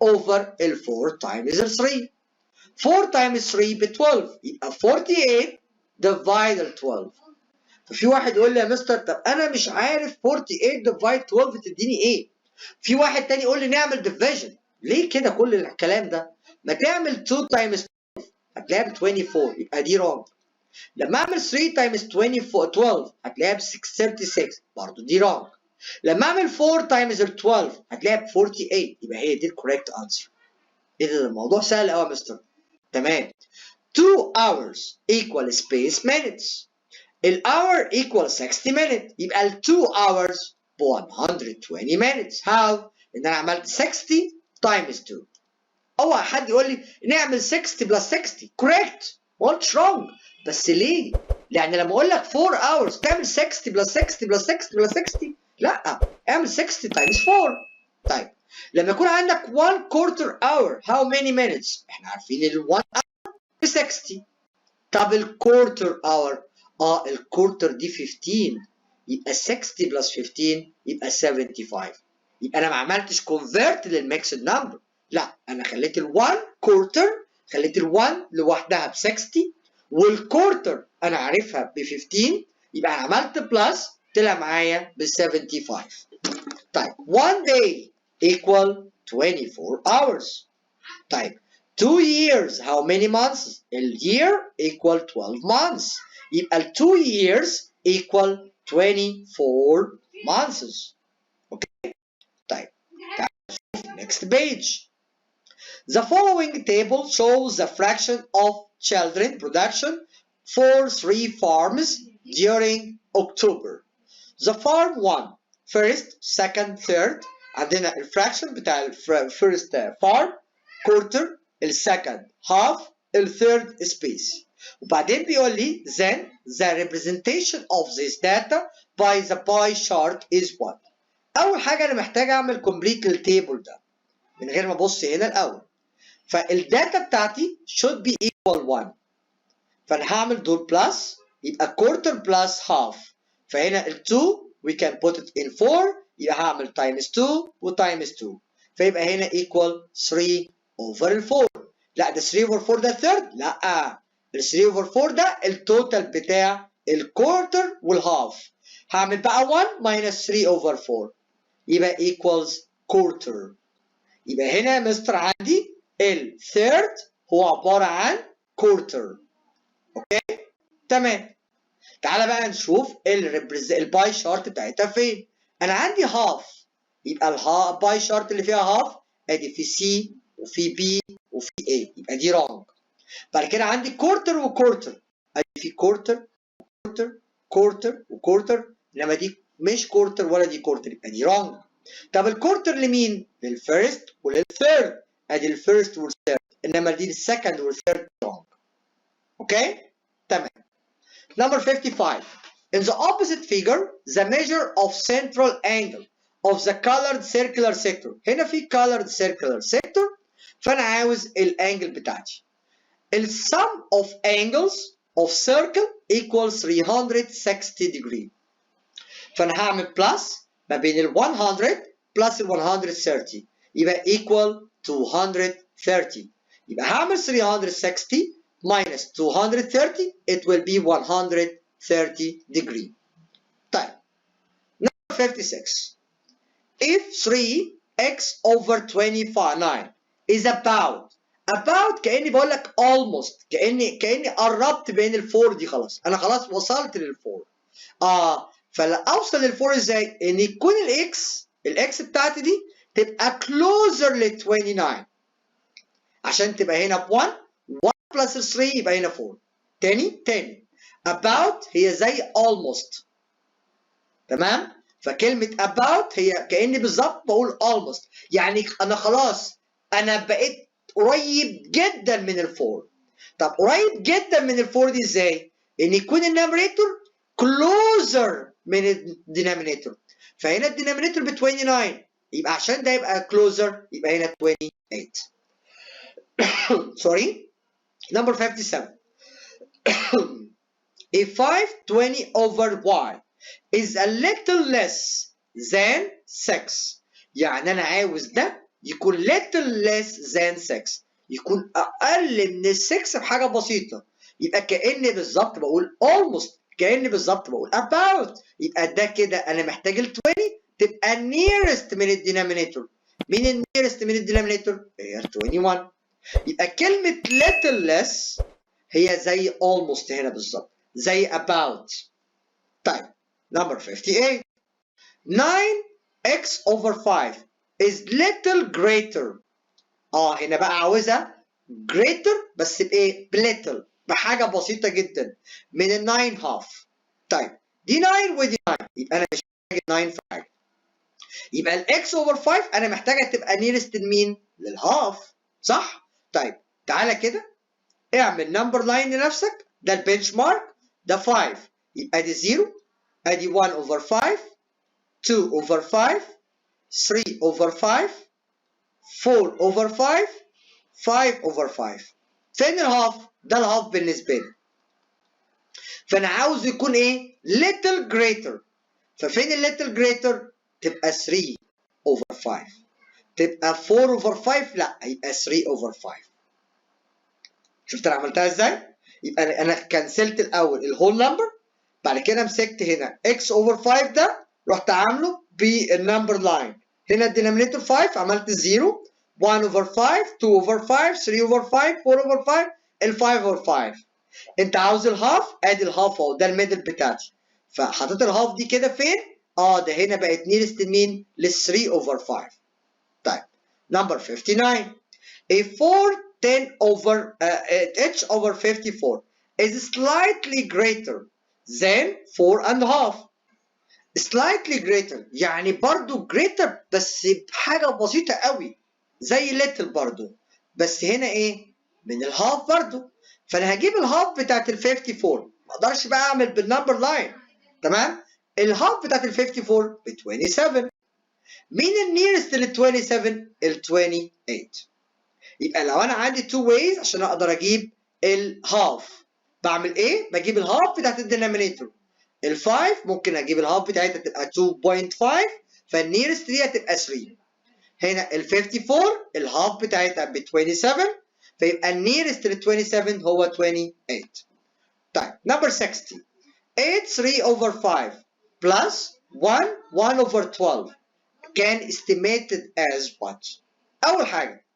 over ال 4 times ال 3. 4 times 3 ب 12، يبقى 48 divide ال 12. ففي واحد يقول لي يا مستر طب انا مش عارف 48 divide 12 تديني ايه؟ في واحد تاني يقول لي نعمل division. ليه كده كل الكلام ده؟ ما تعمل 2 times 12 هتلاقيها ب 24، يبقى دي wrong. لما اعمل 3 times 12 هتلاقيها ب 636، برضه دي wrong. لما اعمل 4 تايمز ال 12 هتلاقيها ب 48، يبقى هي دي الكوريكت انسر. ايه ده الموضوع سهل قوي يا مستر. تمام. 2 hours equal space minutes. الhour equal 60 minutes، يبقى ال 2 hours ب 120 minutes. how؟ ان انا عملت 60 times 2. اوعى حد يقول لي نعمل 60 بلس 60. كوريكت، ما قلتش wrong. بس ليه؟ لان لما اقول لك 4 hours تعمل 60 بلس 60 بلس 60 بلس 60؟ لا، اعمل 60 times 4. طيب لما يكون عندك 1 quarter hour how many minutes؟ احنا عارفين ال 1 hour ب 60. طب الكورتر اور الكورتر دي 15، يبقى 60 بلس 15 يبقى 75. يبقى انا ما عملتش كونفيرت للميكسد نمبر، لا انا خليت ال1 كورتر، خليت ال1 لوحدها ب 60 والكورتر انا عارفها ب 15، يبقى انا عملت بلس طلع معايا ب 75. طيب 1 day equal 24 hours. طيب 2 years how many months؟ ال year equal 12 months، يبقى ال 2 years equal 24 months. اوكي؟ طيب تعال نشوف next page. The following table shows the fraction of children production for 3 farms during October. The farm 1 first second third، عندنا الفراكشن بتاع الفيرست farm quarter، السكند half، الثيرد space. وبعدين بيقول لي then the representation of this data by the pie chart is what؟ أول حاجة أنا محتاج أعمل complete للتيبل ده من غير ما أبص هنا الأول. فالداتا بتاعتي should be equal 1. فأنا هعمل دول بلس، يبقى quarter plus half. فهنا ال 2 we can put it in 4، يبقى هعمل times 2 و times 2. فيبقى هنا equal 3 over ال 4. لا ده 3 over 4 ده الثيرد؟ لا، ال 3 over 4 ده التوتال بتاع الكوارتر والهاف. هعمل بقى 1 minus 3 over 4 يبقى equals quarter. يبقى هنا يا مستر عندي الثيرد هو عبارة عن quarter. اوكي؟ تمام. تعالى بقى نشوف الباي شارت بتاعتها فين. انا عندي هاف، يبقى الباي شارت اللي فيها هاف ادي في سي وفي بي وفي اي، يبقى دي رونج. بعد كده عندي كورتر وكورتر، ادي في كورتر كورتر وكورتر، انما دي مش كورتر ولا دي كورتر، يبقى دي رونج. طب الكورتر لمين؟ للفيرست وللثيرد، ادي الفيرست والثيرد، انما دي السكند والثيرد رونج. اوكي؟ تمام. Number 55. In the opposite figure, the measure of central angle of the colored circular sector. هنا في colored circular sector، فأنا عاوز الانجل بتاعتي. ال sum of angles of circle equals 360 degree. فأنا هعمل plus ما بين ال 100 plus ال 130 يبقى equal 230. يبقى هعمل 360 minus 230 it will be 130 degree. طيب number 56. If 3x over 29 is about كأني بقول لك almost، كأني قربت بين الفور دي، خلاص أنا خلاص وصلت للفور. فلا أوصل للفور إزاي؟ إن يكون الإكس بتاعتي دي تبقى closer ل 29 عشان تبقى هنا ب 1 بلس 3 يبقى هنا 4. تاني about هي زي almost. تمام؟ فكلمة about هي كأني بالظبط بقول almost، يعني أنا خلاص أنا بقيت قريب جدا من الفور. طب قريب جدا من الفور دي ازاي؟ ان يكون النوميريتور closer من الدينامينيتور. فهنا الدينامينيتور ب 29 يبقى عشان ده يبقى closer يبقى هنا 28. سوري. Number 57. If 520 over y is a little less than 6، يعني أنا عاوز ده يكون little less than 6، يكون أقل من ال 6 بحاجة بسيطة، يبقى كأني بالظبط بقول almost، كأني بالظبط بقول about. يبقى ده كده أنا محتاج ال 20 تبقى nearest من الدينامينيتور. مين ال nearest من الدينامينيتور؟ هي 21. يبقى كلمة little less هي زي almost هنا بالظبط، زي about. طيب number 58. 9x over 5 is little greater. هنا بقى عاوزها greater بس بإيه؟ بليتل، بحاجة بسيطة جدا من ال 9 half. طيب دي 9 ودي 9، يبقى أنا مش محتاج 9 في حاجة. يبقى ال x over 5 أنا محتاجها تبقى nearest لمين؟ للهاف، صح؟ طيب تعالى كده اعمل نمبر لاين لنفسك، ده البنش مارك، ده 5 يبقى دي 0، ادي 1 over 5، 2 over 5، 3 over 5، 4 over 5، 5 over 5. فين الهاف؟ ده الهاف بالنسبة لي. فأنا عاوز يكون إيه؟ little greater. ففين ال little greater؟ تبقى 3 over 5. تبقى 4 over 5؟ لا، يبقى 3 over 5. شفت أنا عملتها إزاي؟ يبقى أنا كنسلت الأول الهول نمبر، بعد كده مسكت هنا x over 5 ده رحت عامله بالنمبر لاين. هنا الدينامينيتور 5 عملت 0، 1 over 5، 2 over 5، 3 over 5، 4 over 5، ال 5 over 5. انت عاوز الهاف، ادي الهاف اهو، ده الميدل بتاعتي. فحطيت الهاف دي كده فين؟ ده هنا بقت نيرست لمين؟ لل 3 over 5. طيب نمبر 59. A 410 over h over 54 is slightly greater than 4.5. slightly greater يعني برضو greater بس بحاجة بسيطة قوي زي little برضو، بس هنا ايه؟ من الهاف برضو. فانا هجيب الهاف بتاعت ال 54، ما اقدرش بقى اعمل بالنمبر لاين. تمام؟ الهاف بتاعت ال 54 ب 27. مين النيرست لل 27؟ ال 28. يبقى لو انا عندي 2 ways عشان اقدر اجيب الهاف، بعمل ايه؟ بجيب الهاف بتاعت الدينامينيتور. ال 5 ممكن اجيب الهاف بتاعتها تبقى 2.5، فالنيرست دي هتبقى 3. هنا ال 54 الهاف بتاعتها ب 27، فيبقى النيرست لل 27 هو 28. طيب نمبر 60. 8 3 over 5 plus 1 over 12 can estimated as what؟ أول حاجة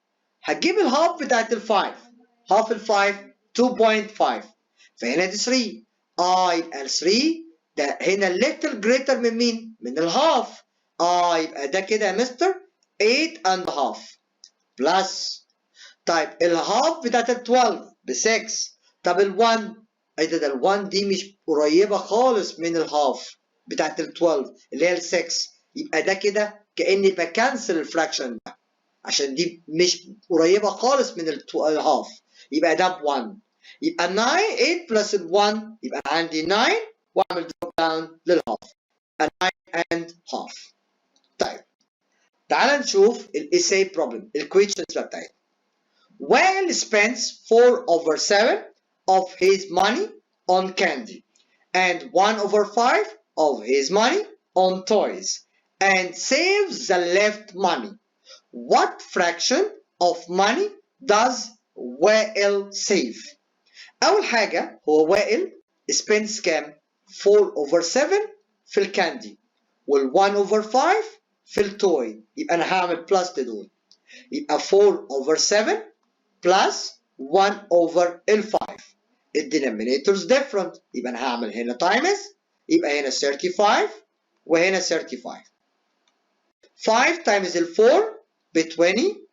هتجيب الهاف بتاعت ال 5، هاف ال 5 2.5، فهنا دي 3. يبقى 3 ده هنا الليتل جريتر من مين؟ من الهاف. يبقى ده كده يا مستر 8 and half بلس. طيب الهاف بتاعت ال 12 ب 6. طب ال 1 ايه ده ال 1 دي مش قريبه خالص من الهاف بتاعت ال 12 اللي هي ال 6. يبقى ده كده كاني بكنسل الفراكشن ده عشان دي مش قريبه خالص من الهاف. يبقى ده ب 1. يبقى 9 8 بلس ال 1 يبقى عندي 9 واعمل دروب داون للهاف. 9 and half. طيب تعال نشوف الاساي بروبلم الكويشنز بتاعتنا. Whale spends 4/7 of his money on candy and 1/5 of his money on toys and saves the left money. What fraction of money does Whale save? أول حاجة هو Whale spends كام؟ 4/7 في الكاندي وال 1/5 في التوي. يبقى أنا هعمل بلس دول. يبقى 4/7 plus 1/5. الدينومينيتورز different. يبقى أنا هعمل هنا times. يبقى هنا 35 وهنا 35. 5 times ال 4 ب 20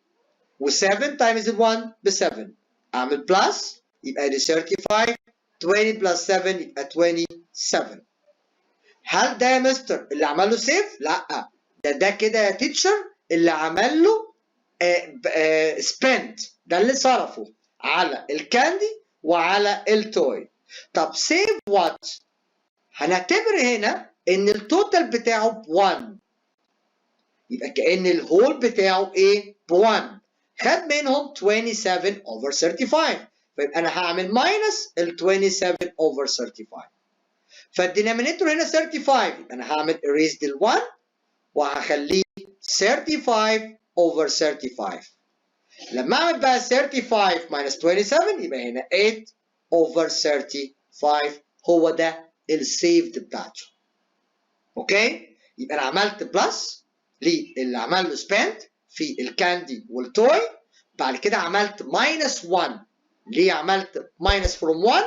و7 times ال 1 ب 7. أعمل بلس يبقى دي 35. 20 plus 7 يبقى 27. هل ده يا مستر اللي عمل له سيف؟ لا، ده كده يا تيتشر اللي عمل له سبنت، ده اللي صرفه على الكاندي وعلى التوي. طب سيف وات؟ هنعتبر هنا ان التوتال بتاعه ب 1. يبقى كأن الهول بتاعه ايه؟ ب 1. خد منهم 27/35. فيبقى انا هعمل ماينس ال 27/35. فالدينامينيتور هنا 35. يبقى انا هعمل erase ال 1 وهخليه 35/35. لما اعمل بقى 35 minus 27 يبقى هنا 8/35. هو ده السيفد بتاعته. اوكي؟ يبقى انا عملت بلس للي عمل له سبند في الكاندي والتوي. بعد كده عملت ماينس 1. ليه عملت ماينس فروم 1؟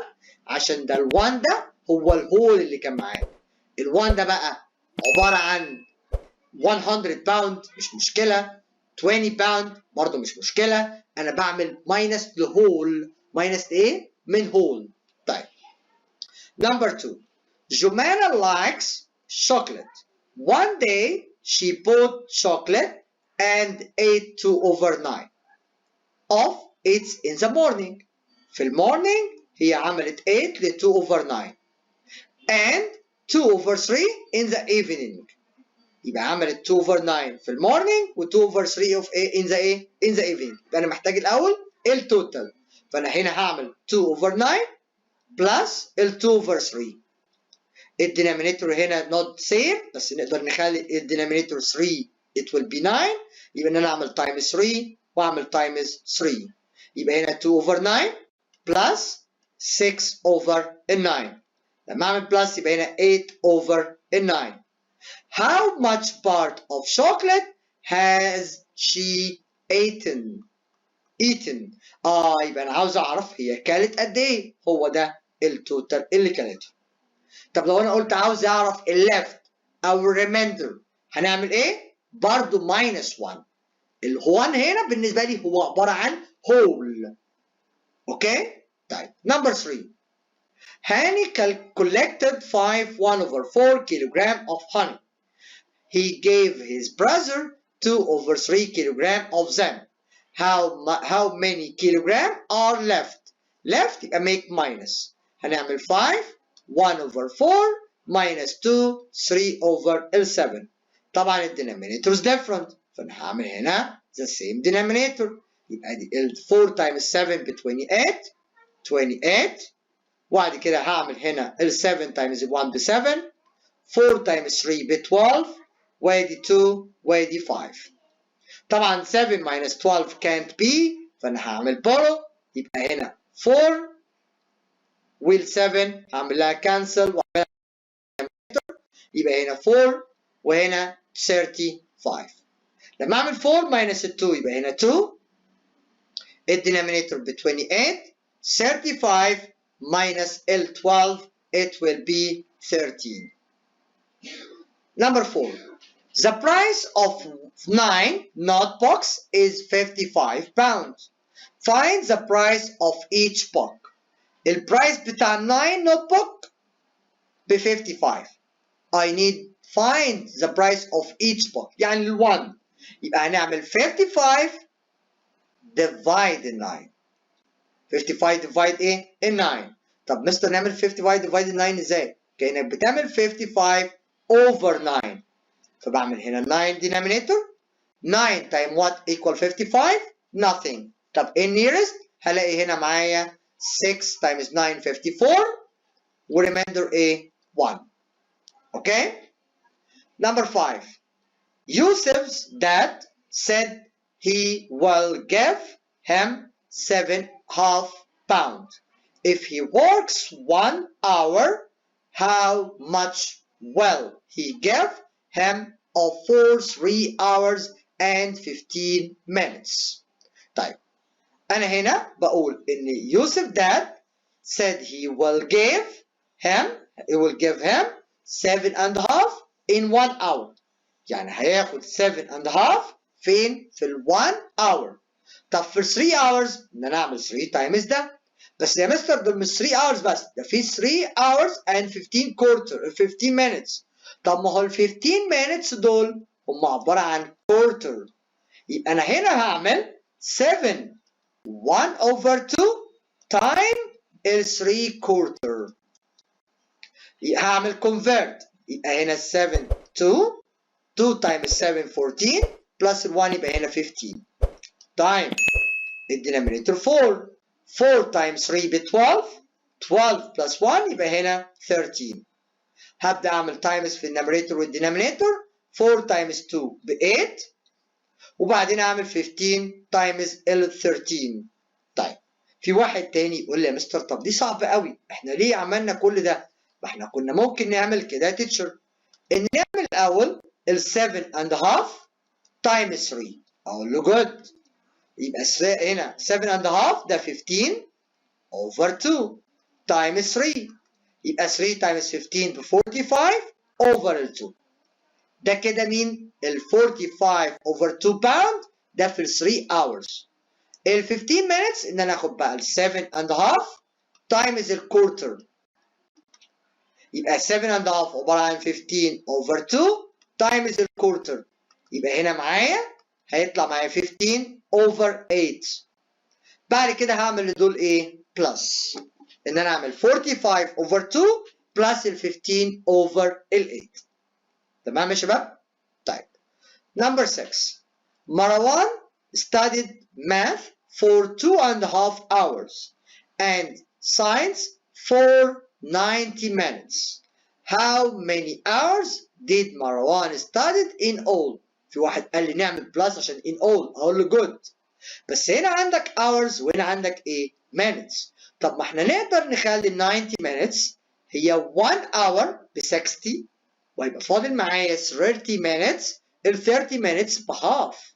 عشان ده ال1 ده هو الهول اللي كان معاه. ال1 ده بقى عباره عن 100 باوند مش مشكله، 20 باوند برضه مش مشكله، انا بعمل ماينس لهول. ماينس ايه؟ من هول. طيب نمبر 2. جمانة likes chocolate. One day she bought chocolate and ate 2/9 of it in the morning. في المورنينج هي عملت 8 ل 2/9 and 2/3 in the evening. يبقى عملت 2/9 في المورنينج و 2/3 of in the evening. يبقى انا محتاج الاول التوتال. فانا هنا هعمل 2/9 بلس ال 2/3. الدينامينيتور هنا not same بس نقدر نخلي الدينامينيتور 3 it will be 9. يبقى انا اعمل times 3 واعمل times 3. يبقى هنا 2/9 بلس 6/9. لما اعمل بلس يبقى هنا 8/9. How much part of chocolate has she eaten? يبقى انا عاوز اعرف هي كلت قد ايه. هو ده التوتال اللي كلته. طب لو انا قلت عاوز اعرف الليفت او الريميندر هنعمل ايه؟ برضه ماينس 1. ال1 هنا بالنسبه لي هو عباره عن هول. اوكي؟ طيب نمبر 3. Hani collected 1/4 kilogram of honey. He gave his brother 2/3 kilogram of them. How many kilogram are left? Left يبقى make minus. هنعمل 5 1/4 minus 2 3/7. طبعا الدينامينيتورز different. فانا هعمل هنا the same denominator. يبقى دي 4 times 7 ب 28. وبعد كده هعمل هنا ال 7 times 1 ب 7. 4 times 3 ب 12. وادي 2 وادي 5. طبعا 7 minus 12 can't be. فانا هعمل borrow. يبقى هنا 4 وال 7 هعمل لها كانسل واعملها يبقى هنا 4 وهنا 35. لما اعمل 4 minus 2 يبقى هنا 2. الدينامينيتور ب 28. 35 minus ال 12 it will be 13. Number 4. The price of 9 notebooks is 55 pounds. Find the price of each book. البرايس بتاع 9 notebook ب 55. I need find the price of each book. يعني ال 1 يبقى هنعمل 55 divide 9. 55 divide ايه؟ ال 9. طب مستر نعمل 55 divide 9 ازاي؟ كأنك بتعمل 55 over 9. فبعمل هنا 9 denominator. 9 times what equal 55? Nothing. طب in nearest هلاقي هنا معايا 6 times 9 54 وريمايندر ايه؟ 1. Okay? Number 5. Yusuf's dad said he will give him 7.5 pounds. If he works 1 hour, how much will he give him for 3 hours and 15 minutes? طيب أنا هنا بقول إن يوسف dad said he will give him 7.5 in 1 hour. يعني هياخد 7.5 فين؟ في ال 1 hour. طب في 3 hours إن أنا أعمل 3 times ده. بس يا مستر دول مش 3 hours بس، ده في 3 hours and 15 minutes. طب ما هو ال 15 minutes دول هم عبارة عن quarter. يبقى أنا هنا هعمل 7 1 over 2 time ال 3 quarter. يبقى هعمل convert. يبقى هنا 7 2 times 7 14 plus ال 1 يبقى هنا 15 time الدينامينيتور 4 times 3 ب 12 plus 1 يبقى هنا 13. هبدأ أعمل times في النوميريتور والدينامينيتور. 4 times 2 ب 8 وبعدين أعمل 15 times ال 13. طيب في واحد تاني يقول لي يا مستر طب دي صعبة قوي، احنا ليه عملنا كل ده؟ ما احنا كنا ممكن نعمل كده يا تيتشر، ان نعمل الأول ال 7.5 times 3. أقول له good. يبقى هنا 7.5 ده 15 over 2 times 3. يبقى 3 times 15 ب 45 over 2. ده كده مين؟ ال 45 over 2 pound ده في ال 3 hours. ال 15 minutes ان انا اخد بقى ال 7.5 times ال quarter. يبقى 7.5 عبارة عن 15 over 2 times ال quarter. يبقى هنا معايا هيطلع معايا 15 over 8. بعد كده هعمل لدول ايه؟ بلس. ان انا اعمل 45 over 2 plus ال 15 over ال 8. تمام يا شباب؟ طيب. Number 6. Marwan studied math for 2.5 hours and science for 90 minutes. How many hours did Marwan study in all? في واحد قال لي نعمل بلس عشان in all. اقول له good. بس هنا عندك hours وهنا عندك ايه؟ minutes. طب ما احنا نقدر نخلي 90 minutes هي 1 hour ب 60 وهيبقى فاضل معايا 30 minutes. ال 30 minutes بهاف.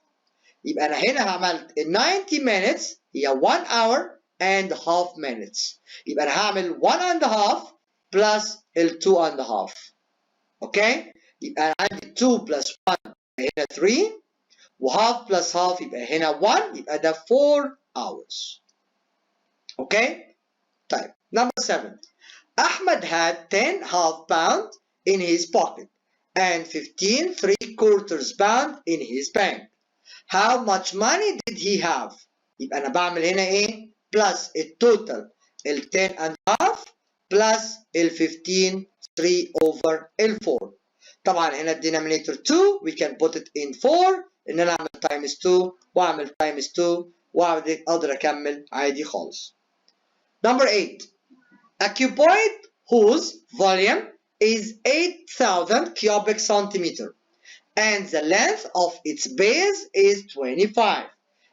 يبقى انا هنا عملت ال 90 minutes هي 1 hour and half minutes. يبقى انا هعمل 1 and a half plus ال 2 and a half. اوكي؟ يبقى انا عندي 2 plus 1 هنا 3 وهاف بلس هاف يبقى هنا 1 يبقى ده 4 hours. اوكي؟ طيب number 7. Ahmed had 10 half pound in his pocket and 15 3/4 pound in his bank. How much money did he have? يبقى انا بعمل هنا ايه؟ plus التوتال ال 10 and half plus ال 15 3 over ال 4. طبعا هنا الدينامينيتور 2 we can put it in 4 ان انا اعمل times 2 واعمل times 2 واقدر اكمل عادي خالص. Number 8. A cuboid whose volume is 8,000 cubic centimeter and the length of its base is 25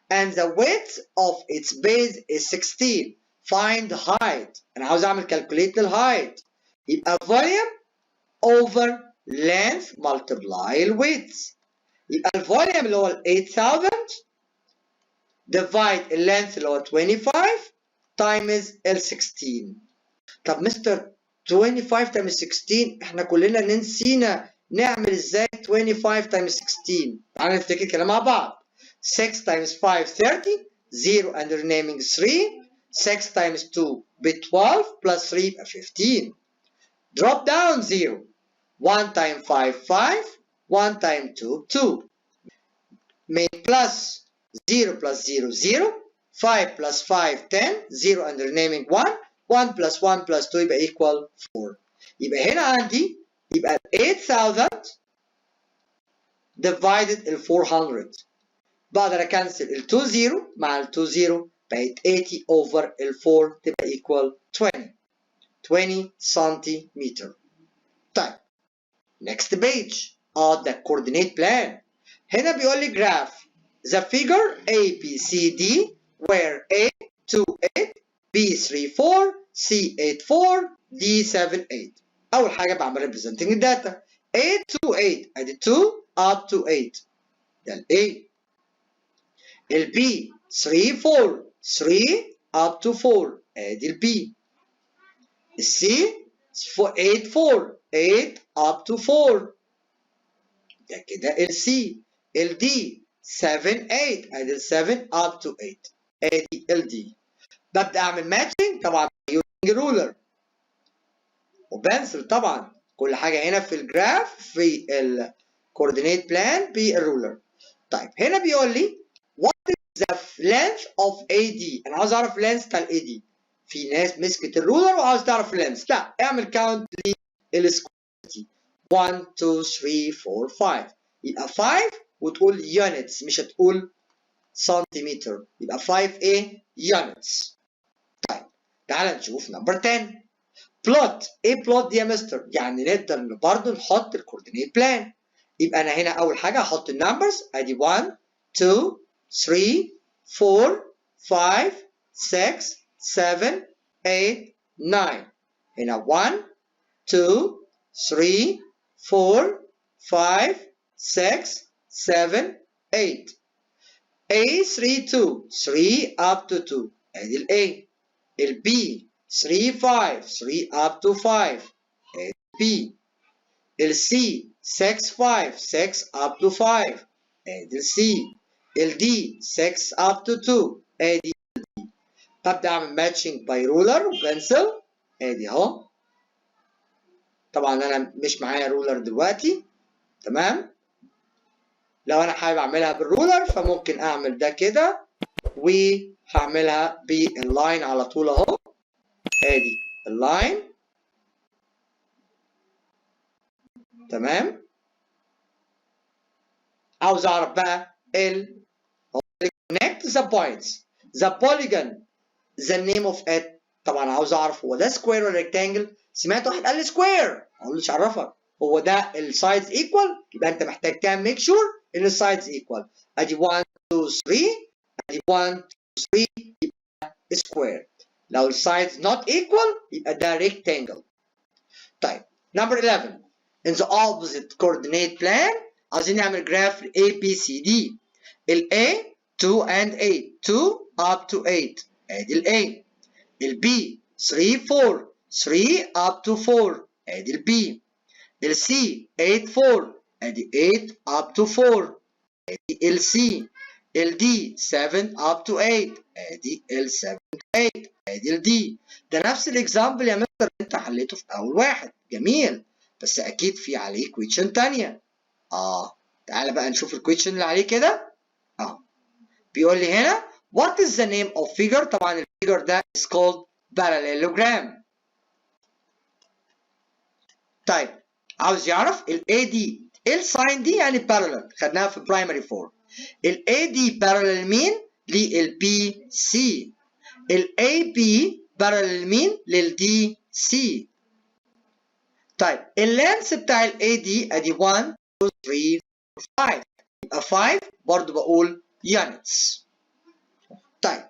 and the width of its base is 16. Find the height. انا عاوز اعمل calculate الهايت. يبقى volume over length multiply width. يبقى الفوليوم اللي هو ال 8000 divide اللينث اللي هو 25 times ال 16. طب مستر 25 times 16 احنا كلنا نسينا نعمل ازاي 25 times 16. تعالوا نفتكر كده مع بعض. 6 times 5 30 0 and renaming 3. 6 times 2 ب 12 plus 3 يبقى 15. Drop down 0. 1 times 5 5. 1 times 2 2. Make plus 0 plus 0 0. 5 plus 5 10. 0 and renaming 1. 1 plus 1 plus 2 يبقى equal 4. يبقى هنا عندي يبقى 8000 divided ال 400. بقدر اكنسل ال 2 0 مع ال 2 0 بقت 80 over ال 4 تبقى equal 20 سنتيمتر. طيب next page the coordinate plan. هنا بيقول لي graph the figure A B C D where A 2 8 B 3 4 C 8 4 D 7 8. أول حاجة بعمل representing الداتا. A 2 8 أدي 2 up to 8 ده ال A. ال B 3 4 3 up to 4 أدي ال B. ال C 8 4 8 up to 4 ده كده ال C. ال D 7 8 أدي ال 7 up to 8 أدي ال D. ببدأ أعمل matching طبعا using ruler وبنسل طبعا كل حاجة هنا في الجراف في الكوردينيت بلان بالرولر. طيب هنا بيقول لي what is the length of AD. أنا عاوز أعرف length بتاع AD. في ناس مسكت الرولر وعاوز تعرف length. لا اعمل كاونت للسكوير. 1 2 3 4 5 يبقى 5 وتقول units مش هتقول سنتيمتر يبقى 5 ايه units. طيب تعال نشوف نمبر 10. بلوت. ايه بلوت دي يا مستر؟ يعني نقدر برضه نحط الكوردينيت بلان. يبقى انا هنا اول حاجه هحط النمبرز ادي 1 2 3 4 5 6 7 8 9. هنا 1 2 3 4 5 6 7 8. A 3 2 3 up to 2 ادي ال A. ال B 3 5 3 up to 5 ادي B. ال C 6 5 6 up to 5 ادي ال C. ال D 6 up to 2 ادي ال D. ببدأ اعمل ماتشنج باي رولر وبنسل ادي اهو. طبعا انا مش معايا رولر دلوقتي تمام. لو انا حابب اعملها بالرولر فممكن اعمل ده كده وهعملها باللاين على طول اهو. ادي اللاين تمام. عاوز اعرف بقى connect the points the polygon the name of it. طبعا عاوز اعرف هو ده سكوير ولا ريكتانجل. سمعت واحد قال لي سكوير اقول له مش عرفك هو ده السايدز ايكوال يبقى انت محتاج تعمل ميك شور ان السايدز ايكوال. ادي 1 2 3 ادي 1 2 3 يبقى سكوير. لو السايدز not equal يبقى ده rectangle. طيب number 11 in the opposite coordinate plan عايزين نعمل جراف ل A B C D. ال A 2 and 8 2 up to 8 ادي ال A. ال B 3 4 3 up to 4 ادي ال B. ال C 8 4 ادي 8 up to 4 ادي ال C. ال D 7 up to 8 ادي ال 7 to 8 ادي ال D. ده نفس الاكزامبل يا مستر اللي انت حليته في اول واحد. جميل بس اكيد في عليه كويشن تانية. تعالى بقى نشوف الكويشن اللي عليه كده. بيقول لي هنا what is the name of figure. طبعا الفيجر ده is called parallelogram. طيب عاوز يعرف ال AD ايه الساين دي يعني parallel خدناها في primary 4. ال AD parallel مين؟ لل BC. ال AB parallel مين؟ لل DC. طيب اللينس بتاع ال AD ادي 1 2 3 5 يبقى 5 برضه بقول units. طيب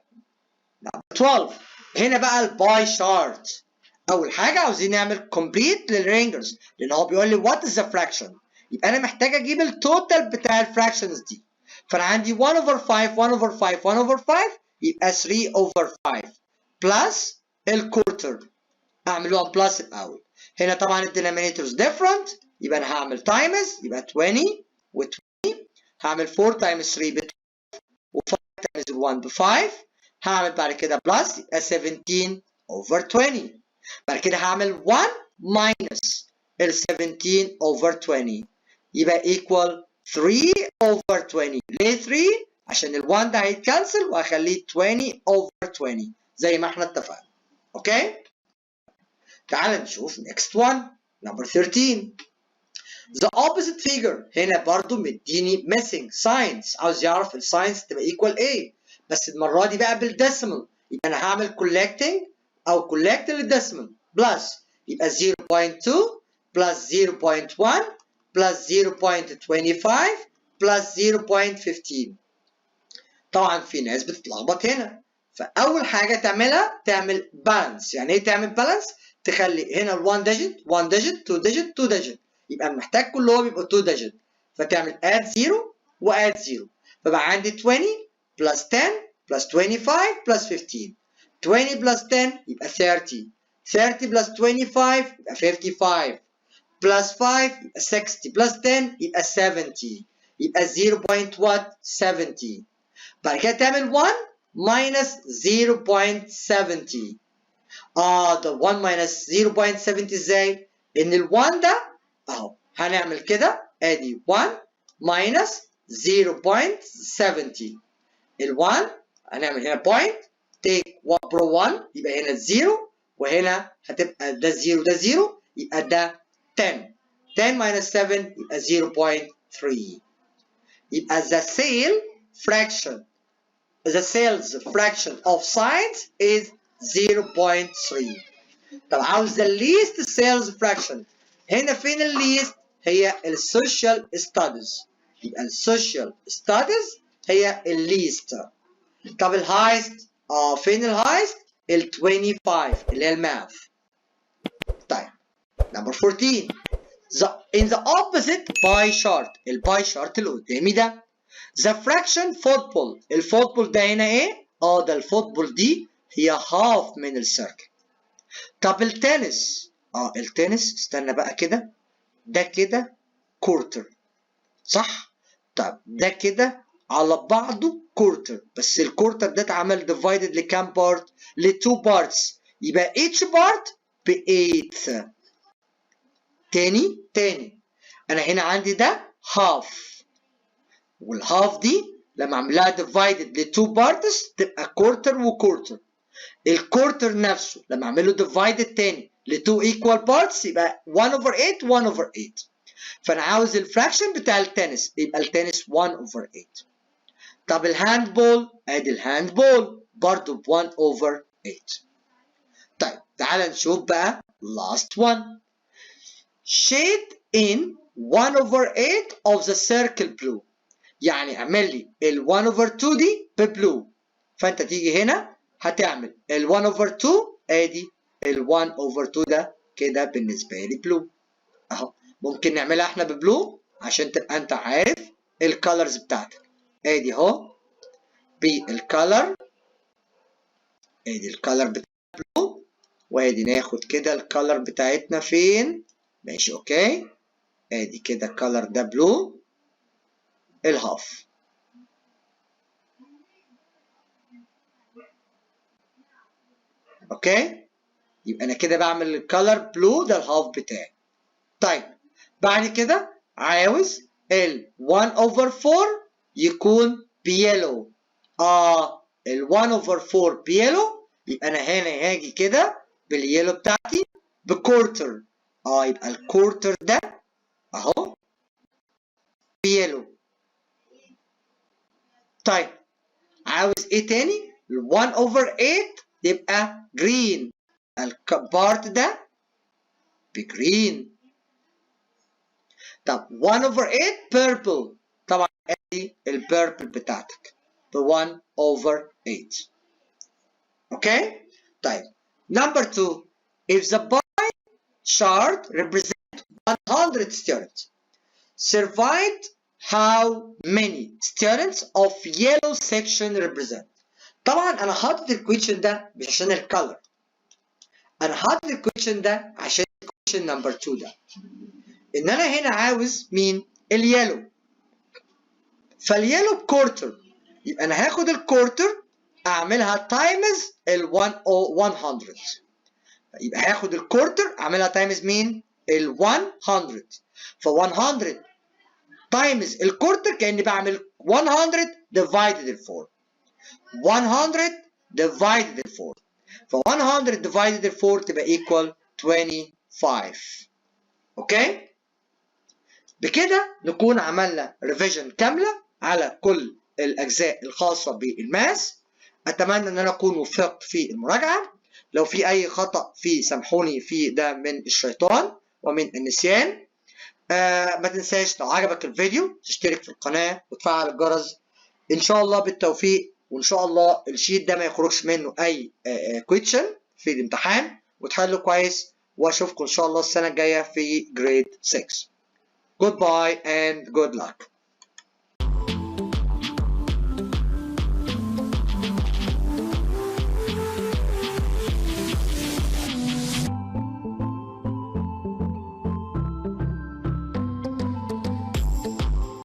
12 هنا بقى الباي شارت. اول حاجه عاوزين نعمل كومبليت للرينجرز لان هو بيقول لي وات از ذا فراكشن. يبقى انا محتاج اجيب التوتال بتاع الفراكشنز دي. فانا عندي 1 over 5 1 over 5 1 over 5 يبقى 3 over 5 بلس الكورتر اعمل 1 بلس الاول. هنا طبعا الدينومينيتورز ديفرنت، يبقى انا هعمل تايمز، يبقى 20 و20. هعمل 4 تايمز 3 ب 12 و5 تايمز 1 ب 5. هعمل بعد كده بلس، يبقى 17 اوفر 20. بعد كده هعمل 1 ماينس ال 17 اوفر 20، يبقى ايكوال 3 اوفر 20. ليه 3؟ عشان ال 1 ده هيتكنسل وهخليه 20 اوفر 20 زي ما احنا اتفقنا. اوكي؟ تعال نشوف next one number 13. The opposite figure. هنا برضو مديني missing signs، عاوز يعرف الساينز تبقى equal ايه، بس المرة دي بقى بالديسيمال، يبقى انا هعمل collecting او collect للديسيمال بلس، يبقى 0.2 بلس 0.1 بلس 0.25 بلس 0.15. طبعا في ناس بتتلخبط هنا، فاول حاجه تعملها تعمل بالانس. يعني ايه تعمل بالانس؟ تخلي هنا ال1 ديجيت 1 ديجيت 2 ديجيت 2 ديجيت، يبقى محتاج كلهم يبقوا 2 ديجيت، فتعمل اد 0 واد 0، فبقى عندي 20 بلس 10 بلس 25 بلس 15. 20 بلس 10 يبقى 30، 30 بلس 25 يبقى 55 بلس 5 يبقى 60 بلس 10 يبقى 70، يبقى 0.70. بعد كده تعمل 1 minus 0.70. ده 1 minus 0.70 ازاي؟ ان ال 1 ده اهو هنعمل كده، ادي 1 minus 0.70. ال 1 هنعمل هنا point take برو 1 يبقى هنا 0، وهنا هتبقى ده 0 ده 0، يبقى ده 10. 10 minus 7 يبقى 0.3. يبقى the sales fraction of science is 0.3. طب عاوز the least sales fraction. هنا فين ال least؟ هي ال social studies، يبقى ال social studies هي ال least. طب ال highest؟ فين ال highest؟ ال 25 اللي هي الماث. طيب number 14. in the opposite pie chart، الباي شارت اللي قدامي ده the fraction football. الفوتبول ده هنا ايه؟ ده الفوتبول دي هي half من السيركل. طب التنس، التنس استنى بقى كده، ده كده كورتر صح؟ طب ده كده على بعضه كورتر، بس الكورتر ده اتعمل divided لكام بارت؟ ل 2 parts، يبقى each part ب 8. تاني انا هنا عندي ده half، والهاف دي لما اعملها ديفايدد ل 2 بارتس تبقى كورتر وكورتر. الكورتر نفسه لما اعمله ديفايدد تاني ل 2 ايكوال بارتس يبقى 1 اوفر 8 1 اوفر 8. فانا عاوز الفراكشن بتاع التنس، يبقى التنس 1 اوفر 8. طب الهاند بول، ادي الهاند بول برضه ب 1 اوفر 8. طيب تعال نشوف بقى last one. shade in 1 over 8 of the circle blue. يعني اعمل لي ال 1 over 2 دي ببلو، فانت تيجي هنا هتعمل ال 1 over 2، ادي ال 1 over 2 ده كده بالنسبه لي بلو اهو. ممكن نعملها احنا ببلو عشان تبقى انت عارف الكالرز بتاعتك. ادي اهو بالكالر، ادي الكالر بتاع بلو، وادي ناخد كده الكالر بتاعتنا فين. ماشي اوكي، ادي كده الكالر ده بلو الهاف. اوكي، يبقى انا كده بعمل الكالر بلو ده الهاف بتاعي. طيب بعد كده عاوز ال 1 over 4 يكون بيلو. ال 1 over 4 بيلو، يبقى انا هنا هاجي كده باليلو بتاعتي بكورتر. يبقى الكورتر ده اهو بيلو. طيب عاوز ايه تاني؟ ال 1 over 8 يبقى جرين، البارت ده بجرين. طب 1 over 8 purple، طبعا ادي البيربل بتاعتك ب 1 over 8. اوكي؟ طيب number 2. if the pie chart represents 100 students, surveyed how many students of yellow section represent. طبعا انا حاطط الكويشن ده مش عشان الكالر، انا حاطط الكويشن ده عشان الكويشن نمبر 2 ده ان انا هنا عاوز مين؟ اليلو. فاليلو بكورتر، يبقى انا هاخد الكورتر اعملها تايمز ال 100. يبقى هاخد الكورتر اعملها تايمز مين؟ ال 100. ف 100 تايمز الكورتر كاني بعمل 100 ديفايدد ال 4. 100 ديفايدد ال 4. ف 100 ديفايدد ال 4 تبقى ايكوال 25. اوكي؟ بكده نكون عملنا ريفيجن كامله على كل الاجزاء الخاصه بالماث. اتمنى ان انا اكون وفقت في المراجعه. لو في اي خطا فيه سامحوني فيه، ده من الشيطان ومن النسيان. ما تنساش لو عجبك الفيديو تشترك في القناه وتفعل الجرس. ان شاء الله بالتوفيق، وان شاء الله الشيت ده ما يخرجش منه اي كويشن في الامتحان وتحله كويس. واشوفكم ان شاء الله السنه الجايه في جريد 6. Goodbye and good luck.